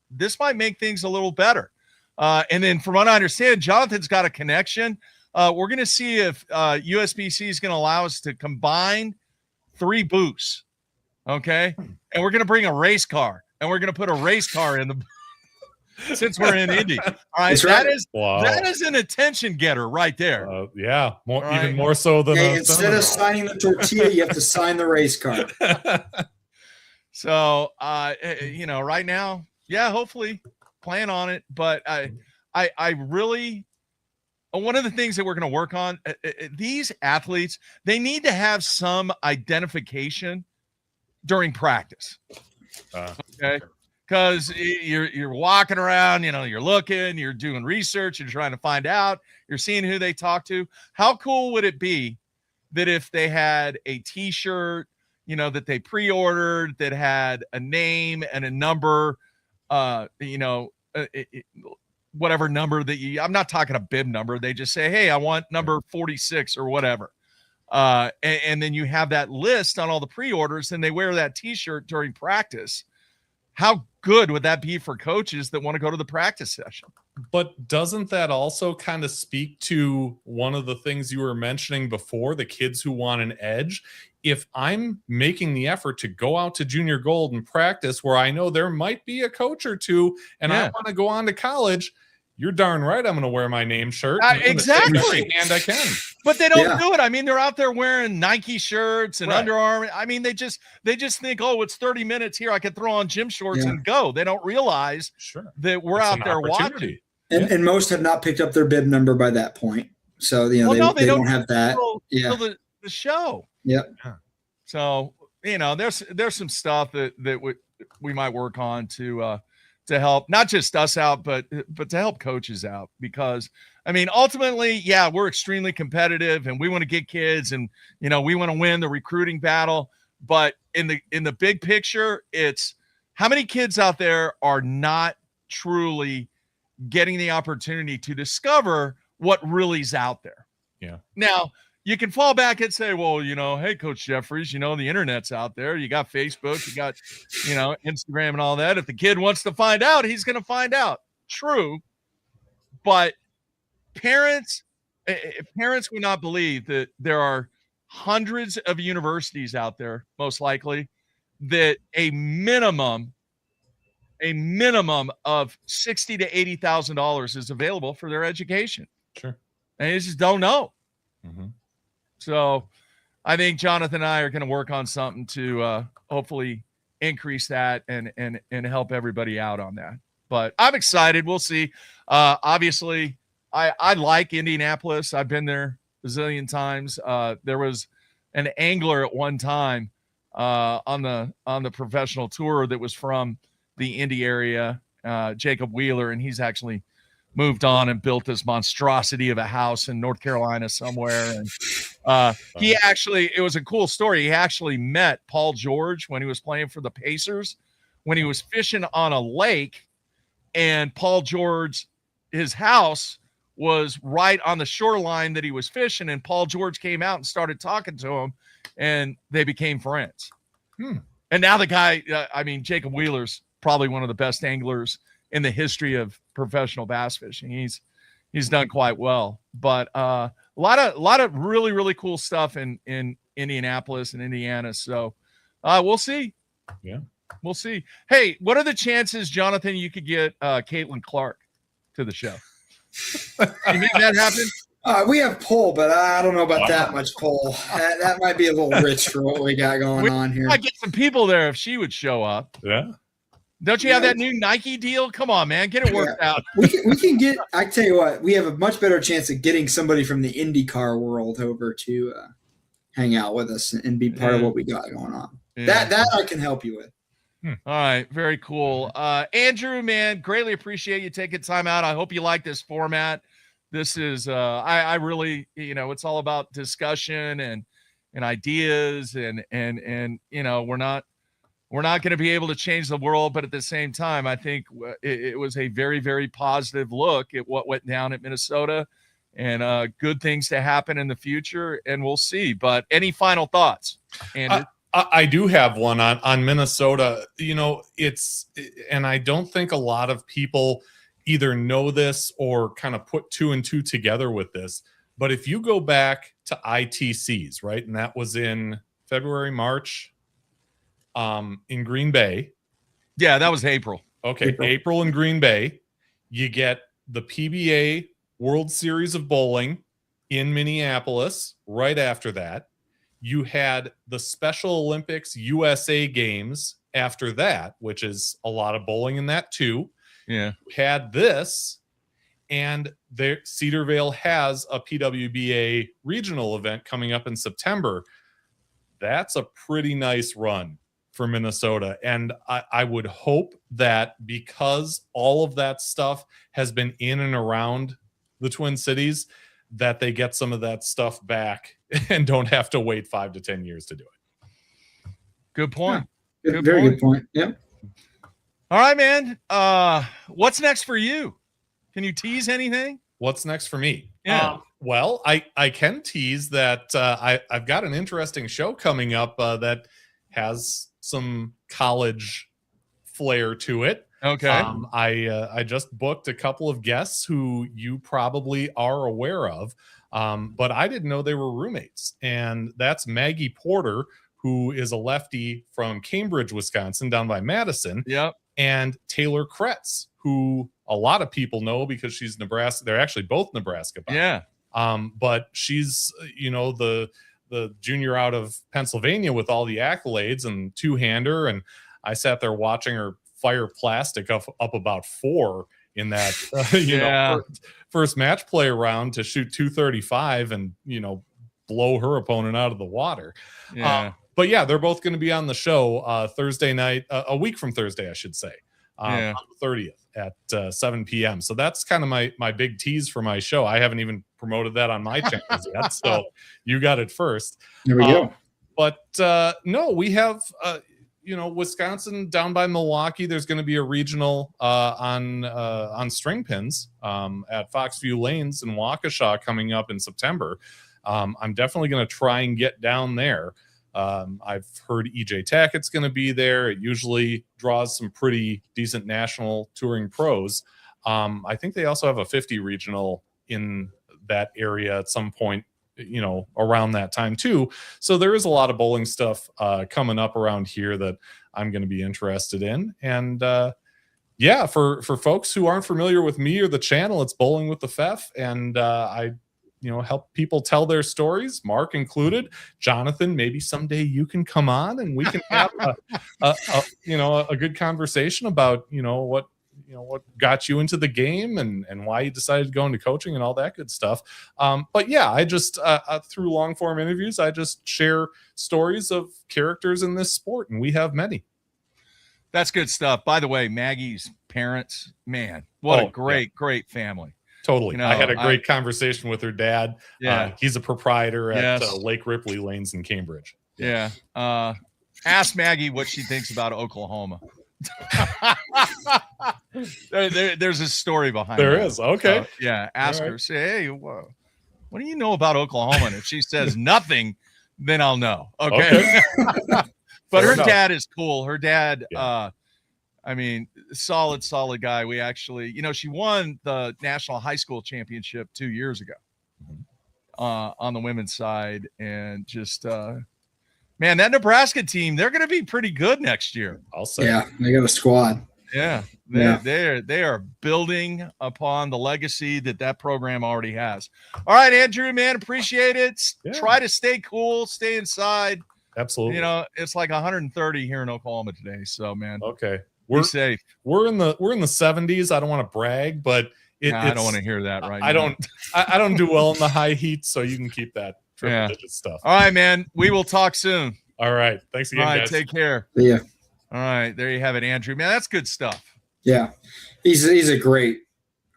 this might make things a little better. And then from what I understand, Jonathan's got a connection. We're going to see if USBC is going to allow us to combine 3 booths. Okay. And we're going to bring a race car, and we're going to put a race car in the since we're in Indy. All right. That is an attention getter right there. Yeah. Even more so than instead of signing the tortilla, you have to sign the race car. So, right now, hopefully plan on it. But I really, one of the things that we're going to work on, these athletes, they need to have some identification during practice. Okay. Because you're walking around, you're looking, you're doing research, you're trying to find out, you're seeing who they talk to. How cool would it be that if they had a T-shirt, that they pre-ordered that had a name and a number, whatever number that I'm not talking a bib number. They just say, hey, I want number 46 or whatever. And then you have that list on all the pre-orders, and they wear that T-shirt during practice. How good would that be for coaches that want to go to the practice session? But doesn't that also kind of speak to one of the things you were mentioning before, the kids who want an edge? If I'm making the effort to go out to Junior Gold and practice where I know there might be a coach or two, and I want to go on to college, you're darn right I'm going to wear my name shirt. Exactly. And I can. But they don't do it. I mean, they're out there wearing Nike shirts and Under Armour. I mean, they just think, oh, it's 30 minutes here. I can throw on gym shorts and go. They don't realize that we're out there watching. And most have not picked up their bib number by that point. So, they don't have that. Until the show. Yep. So, there's some stuff that we might work on to help not just us out, but to help coaches out, because I mean, ultimately, we're extremely competitive and we want to get kids and, we want to win the recruiting battle. But in the big picture, it's how many kids out there are not truly getting the opportunity to discover what really's out there. Yeah. Now, you can fall back and say, well, hey, Coach Jeffries, the internet's out there. You got Facebook, you got, Instagram and all that. If the kid wants to find out, he's going to find out. True. But parents would not believe that there are hundreds of universities out there, most likely, that a minimum of $60,000 to $80,000 is available for their education. Sure. And they just don't know. Mm-hmm. So I think Jonathan and I are going to work on something to hopefully increase that and help everybody out on that. But I'm excited. We'll see. Obviously, I like Indianapolis. I've been there a zillion times. There was an angler at one time on the professional tour that was from the Indy area, Jacob Wheeler, and he's actually moved on and built this monstrosity of a house in North Carolina somewhere. And it was a cool story. He actually met Paul George when he was playing for the Pacers, when he was fishing on a lake, and Paul George, his house was right on the shoreline that he was fishing. And Paul George came out and started talking to him, and they became friends. And now the guy, Jacob Wheeler's probably one of the best anglers in the history of professional bass fishing. He's done quite well, but a lot of really, really cool stuff in Indianapolis and Indiana. So we'll see. Yeah, we'll see. Hey, what are the chances, Jonathan, you could get Caitlin Clark to the show? You make that happen? We have pull, but I don't know about that much pull. That might be a little rich for what we got going on here. I get some people there if she would show up. Yeah. Don't you have that new Nike deal? Come on, man, get it worked out. We can get. I tell you what, we have a much better chance of getting somebody from the IndyCar world over to hang out with us and be part of what we got going on. Yeah. That I can help you with. All right, very cool. Andrew, man, greatly appreciate you taking time out. I hope you like this format. This is I really, it's all about discussion and ideas and we're not going to be able to change the world, but at the same time, I think it was a very, very positive look at what went down at Minnesota and good things to happen in the future, and we'll see. But any final thoughts, Andrew? I do have one on Minnesota. And I don't think a lot of people either know this or kind of put two and two together with this. But if you go back to ITCs, right, and that was in February, March, in Green Bay. Yeah, that was April. Okay, April in Green Bay. You get the PBA World Series of Bowling in Minneapolis right after that. You had the Special Olympics USA Games after that, which is a lot of bowling in that too. Yeah. You had this, and Cedarvale has a PWBA regional event coming up in September. That's a pretty nice run for Minnesota. And I would hope that because all of that stuff has been in and around the Twin Cities, that they get some of that stuff back and don't have to wait 5 to 10 years to do it. Good point. Yeah, good point. Yep. All right, man. What's next for you? Can you tease anything? What's next for me? Yeah. Well, I can tease that I've got an interesting show coming up that has some college flair to it. Okay. I just booked a couple of guests who you probably are aware of, but I didn't know they were roommates. And that's Maggie Porter, who is a lefty from Cambridge, Wisconsin, down by Madison. Yep. And Taylor Kretz, who a lot of people know because she's Nebraska. They're actually both Nebraska. Yeah. But she's, the junior out of Pennsylvania with all the accolades and two-hander. And I sat there watching her fire plastic up about 4 in that, first match play round to shoot 235 and, blow her opponent out of the water. Yeah. But yeah, they're both going to be on the show Thursday night, a week from Thursday, I should say, on the 30th at 7 p.m. So that's kind of my big tease for my show. I haven't even promoted that on my channels yet, so you got it first. There we go. But no, we have, Wisconsin down by Milwaukee. There's going to be a regional on string pins at Foxview Lanes in Waukesha coming up in September. I'm definitely going to try and get down there. I've heard EJ Tackett's going to be there. It usually draws some pretty decent national touring pros. I think they also have a 50 regional in that area at some point, around that time too. So there is a lot of bowling stuff coming up around here that I'm going to be interested in. And for folks who aren't familiar with me or the channel, it's Bowling with the Fef. And I help people tell their stories, Mark included. Jonathan, maybe someday you can come on and we can have a good conversation about, what got you into the game and why you decided to go into coaching and all that good stuff. But yeah, I just, through long form interviews, I just share stories of characters in this sport, and we have many. That's good stuff. By the way, Maggie's parents, man, what a great family. Totally. I had a great conversation with her dad. Yeah. He's a proprietor at Lake Ripley Lanes in Cambridge. Yeah. Ask Maggie what she thinks about Oklahoma. There's a story behind there that. Is. Okay. So, ask her. Say, hey, what do you know about Oklahoma? And if she says nothing, then I'll know. Okay. But her dad is cool. Her dad, solid guy. We actually, she won the national high school championship 2 years ago on the women's side. And just, man, that Nebraska team, they're going to be pretty good next year. I'll say. Yeah, they got a squad. Yeah, they are building upon the legacy that program already has. All right, Andrew, man, appreciate it. Try to stay cool, stay inside. Absolutely. You know, it's like 130 here in Oklahoma today. So, man, okay, be safe. We're in the 70s. I don't want to brag, but I don't want to hear that right now. I don't do well in the high heat, so you can keep that triple digit stuff. All right, man. We will talk soon. All right. Thanks again, guys. Take care. Yeah. All right. There you have it, Andrew. Man, that's good stuff. Yeah. He's a great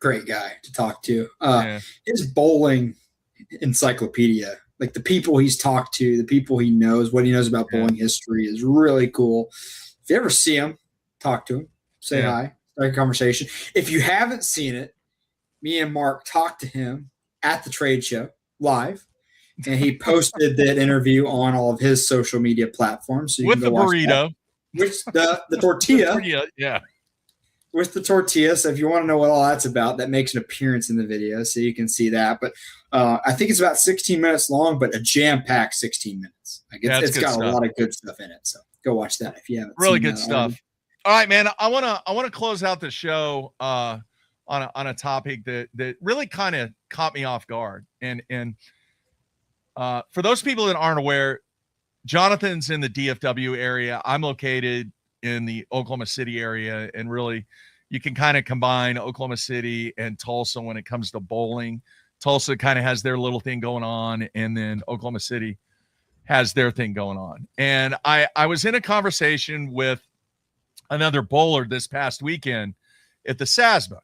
guy to talk to. His bowling encyclopedia, like the people he's talked to, the people he knows, what he knows about bowling history is really cool. If you ever see him, talk to him, say hi, start a conversation. If you haven't seen it, me and Mark talked to him at the trade show live, and he posted that interview on all of his social media platforms. So you with can the burrito, with the tortilla, with the tortilla. So if you want to know what all that's about, that makes an appearance in the video, so you can see that. But I think it's about 16 minutes long, but a jam-packed 16 minutes. Like it's got a lot of good stuff in it. So go watch that if you haven't. Really good stuff. Already. All right, man. I wanna close out the show on a topic that really kind of caught me off guard. And for those people that aren't aware, Jonathan's in the DFW area. I'm located in the Oklahoma City area, and really you can kind of combine Oklahoma City and Tulsa when it comes to bowling. Tulsa kind of has their little thing going on, and then Oklahoma City has their thing going on. And I was in a conversation with another bowler this past weekend at the SASBA,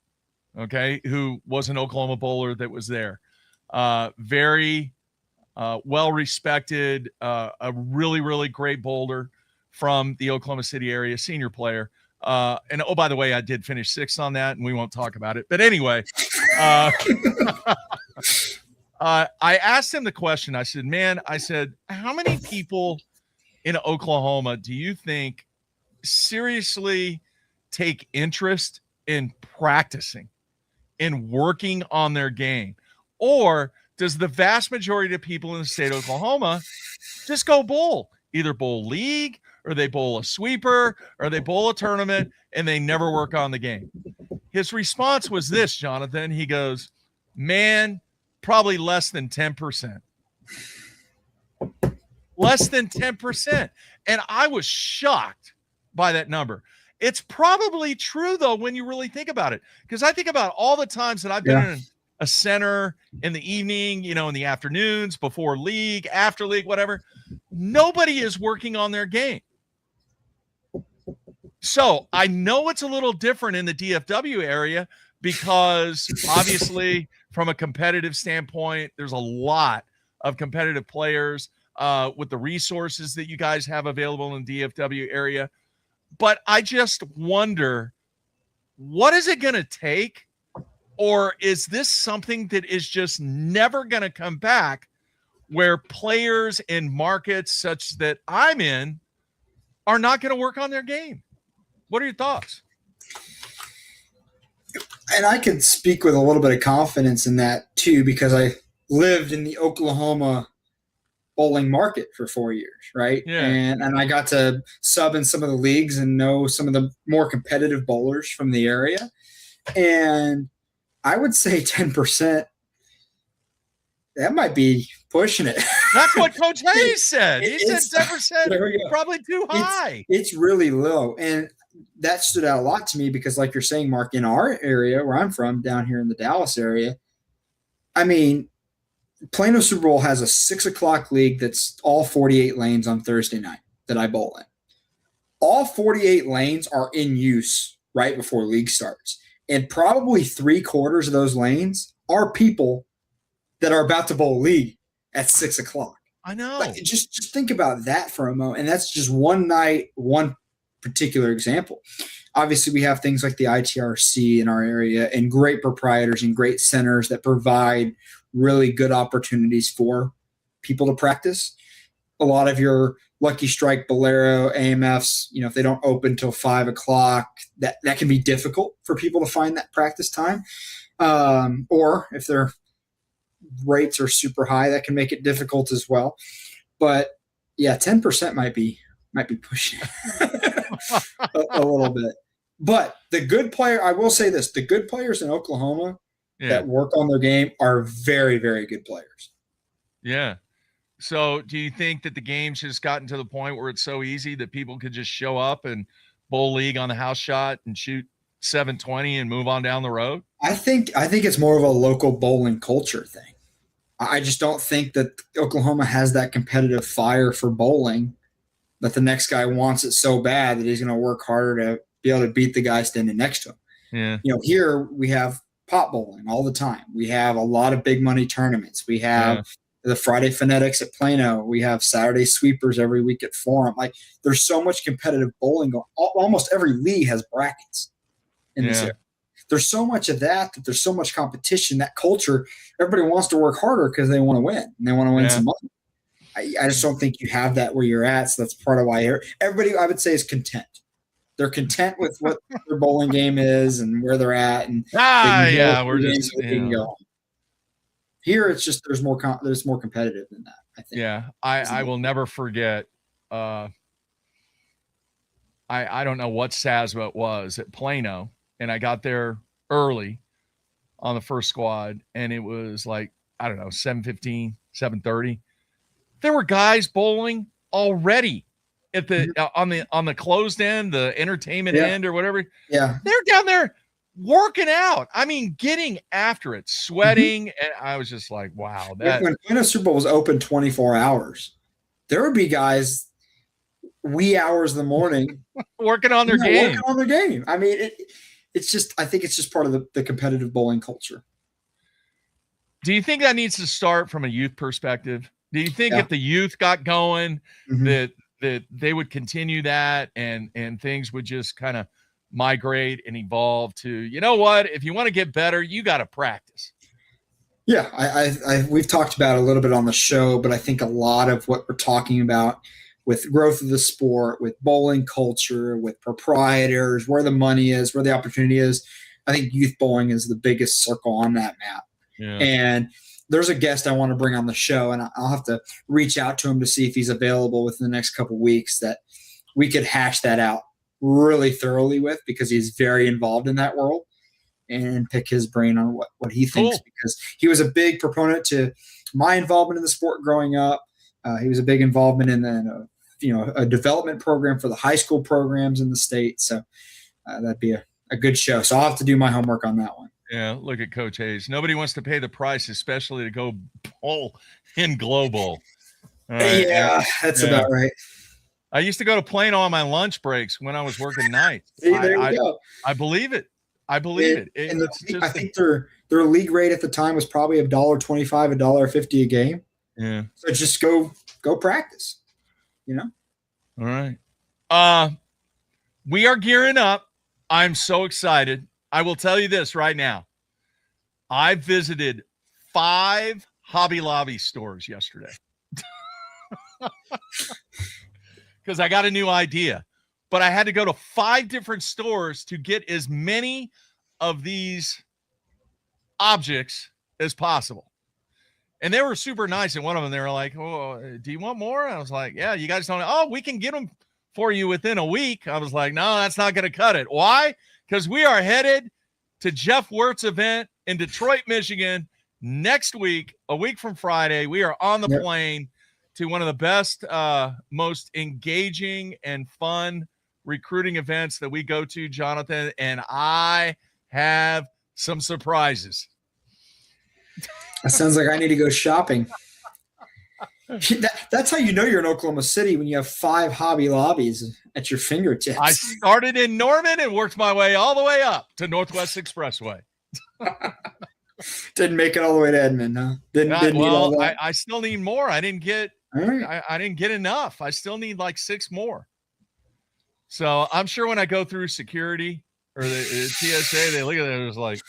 okay, who was an Oklahoma bowler that was there. Very well-respected, a really, really great bowler from the Oklahoma City area, senior player. And oh, by the way, I did finish sixth on that, and we won't talk about it. But anyway, I asked him the question. I said, man, how many people in Oklahoma do you think seriously take interest in practicing, in working on their game? Or does the vast majority of people in the state of Oklahoma just go bowl, either bowl league, or they bowl a sweeper, or they bowl a tournament, and they never work on the game? His response was this, Jonathan. He goes, man, probably less than 10%. Less than 10%. And I was shocked by that number. It's probably true, though, when you really think about it. Because I think about all the times that I've been in a center in the evening, in the afternoons, before league, after league, whatever. Nobody is working on their game. So I know it's a little different in the DFW area because obviously from a competitive standpoint, there's a lot of competitive players with the resources that you guys have available in the DFW area. But I just wonder, what is it going to take? Or is this something that is just never going to come back, where players in markets such that I'm in are not going to work on their game? What are your thoughts? And I could speak with a little bit of confidence in that too, because I lived in the Oklahoma bowling market for 4 years, right? Yeah. And I got to sub in some of the leagues and know some of the more competitive bowlers from the area. And I would say 10%, that might be pushing it. That's what Coach Hayes said. He said 10%, probably too high. It's really low. And that stood out a lot to me because, like you're saying, Mark, in our area where I'm from, down here in the Dallas area, I mean, Plano Super Bowl has a 6 o'clock league that's all 48 lanes on Thursday night that I bowl in. All 48 lanes are in use right before league starts. And probably 3/4 of those lanes are people that are about to bowl league at 6 o'clock. I know. Like, just think about that for a moment. And that's just one night, one particular example. Obviously, we have things like the ITRC in our area and great proprietors and great centers that provide really good opportunities for people to practice. A lot of your Lucky Strike, Bolero, AMFs, if they don't open till 5 o'clock, that can be difficult for people to find that practice time. Or if their rates are super high, that can make it difficult as well. But yeah, 10% might be pushing a little bit. But the good player, I will say this: the good players in Oklahoma that work on their game are very, very good players. Yeah. So do you think that the game's just gotten to the point where it's so easy that people could just show up and bowl league on the house shot and shoot 720 and move on down the road? I think it's more of a local bowling culture thing. I just don't think that Oklahoma has that competitive fire for bowling that the next guy wants it so bad that he's going to work harder to be able to beat the guy standing next to him. Yeah. You know, here we have pot bowling all the time. We have a lot of big money tournaments. We have the Friday Phonetics at Plano. We have Saturday sweepers every week at Forum. Like, there's so much competitive bowling going. Almost every league has brackets in this area. There's so much of that there's so much competition, that culture. Everybody wants to work harder because they want to win and they want to win some money. I just don't think you have that where you're at. So that's part of why everybody, I would say, is content. They're content with what their bowling game is and where they're at. And we're just go. Here, it's just there's more competitive than that, I think. Yeah, I will never forget. I don't know what SASBA it was at Plano, and I got there early on the first squad, and it was like, I don't know, 7:15, 7:30. There were guys bowling already at the on the closed end, the entertainment end or whatever. Yeah. They're down there working out. I mean, getting after it, sweating. And I was just like, wow. When Plano Super Bowl was open 24 hours, there would be guys wee hours in the morning working on their game. I mean, it's just, I think it's just part of the competitive bowling culture. Do you think that needs to start from a youth perspective? Do you think if the youth got going, that they would continue that and things would just kind of migrate and evolve to, you know what, if you want to get better, you got to practice? Yeah, we've talked about it a little bit on the show, but I think a lot of what we're talking about with growth of the sport, with bowling culture, with proprietors, where the money is, where the opportunity is, I think youth bowling is the biggest circle on that map. Yeah. And there's a guest I want to bring on the show, and I'll have to reach out to him to see if he's available within the next couple of weeks that we could hash that out really thoroughly with, because he's very involved in that world, and pick his brain on what he thinks, because he was a big proponent to my involvement in the sport growing up. He was a big involvement in a development program for the high school programs in the state. So that'd be a good show. So I'll have to do my homework on that one. Yeah, look at Coach Hayes. Nobody wants to pay the price, especially to go bowl in global. That's about right. I used to go to Plano on my lunch breaks when I was working nights. There you go. I believe it. I believe it. I think their league rate at the time was probably $1.25, $1.50 a game. Yeah. So just go practice. You know. All right. We are gearing up. I'm so excited. I will tell you this right now. I visited 5 Hobby Lobby stores yesterday because I got a new idea, but I had to go to 5 different stores to get as many of these objects as possible. And they were super nice. And one of them, they were like, "Oh, do you want more?" And I was like, "Yeah, you guys don't know. Oh, we can get them for you within a week." I was like, "No, that's not going to cut it." Why? Because we are headed to Jeff Wirt's event in Detroit, Michigan next week, a week from Friday. We are on the plane to one of the best, most engaging and fun recruiting events that we go to, Jonathan. And I have some surprises. That sounds like I need to go shopping. That's how you know you're in Oklahoma City, when you have 5 Hobby Lobbies at your fingertips. I started in Norman and worked my way all the way up to Northwest Expressway. Didn't make it all the way to Edmond, huh? Didn't need all that. I still need more. I didn't get I didn't get enough. I still need like 6 more. So I'm sure when I go through security or the TSA, they look at it, it's like,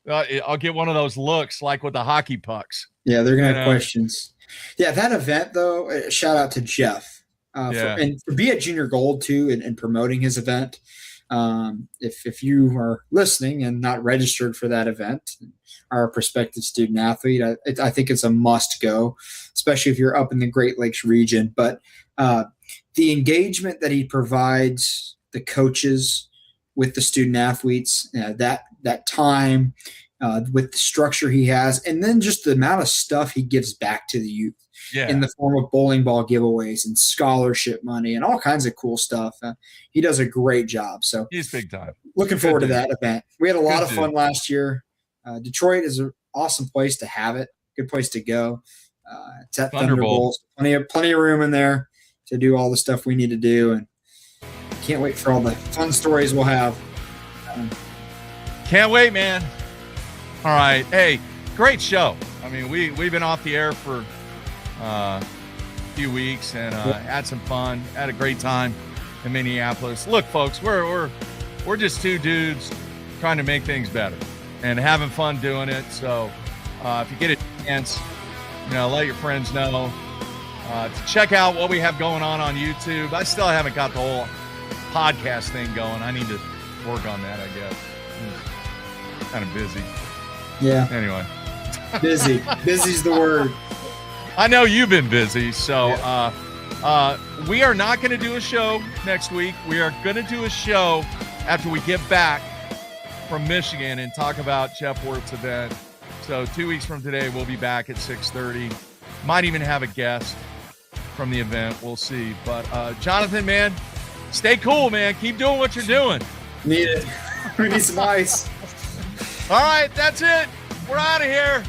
I'll get one of those looks like with the hockey pucks. Yeah, they're gonna have questions. Yeah, that event though, shout out to Jeff and for be at Junior Gold too, and promoting his event. If you are listening and not registered for that event, are a prospective student athlete, I think it's a must go, especially if you're up in the Great Lakes region. But the engagement that he provides the coaches with the student athletes, that time, with the structure he has, and then just the amount of stuff he gives back to the youth in the form of bowling ball giveaways and scholarship money and all kinds of cool stuff. He does a great job. So he's big time. Looking forward to that event. We had a lot of dude. fun last year. Detroit is an awesome place to have it. Good place to go. It's at Thunderbolts. Plenty of room in there to do all the stuff we need to do, and can't wait for all the fun stories we'll have. Can't wait, man. All right. Hey, great show. I mean, we've been off the air for a few weeks and had some fun, had a great time in Minneapolis. Look, folks, we're just two dudes trying to make things better and having fun doing it. So if you get a chance, let your friends know to check out what we have going on YouTube. I still haven't got the whole podcast thing going. I need to work on that, I guess. I'm kind of busy. Yeah. Anyway. Busy's the word. I know you've been busy, so we are not going to do a show next week. We are going to do a show after we get back from Michigan and talk about Jeff Wirt's event. So 2 weeks from today, we'll be back at 6:30. Might even have a guest from the event. We'll see. But Jonathan, man, stay cool, man. Keep doing what you're doing. Need it. We need some ice. All right, that's it. We're out of here.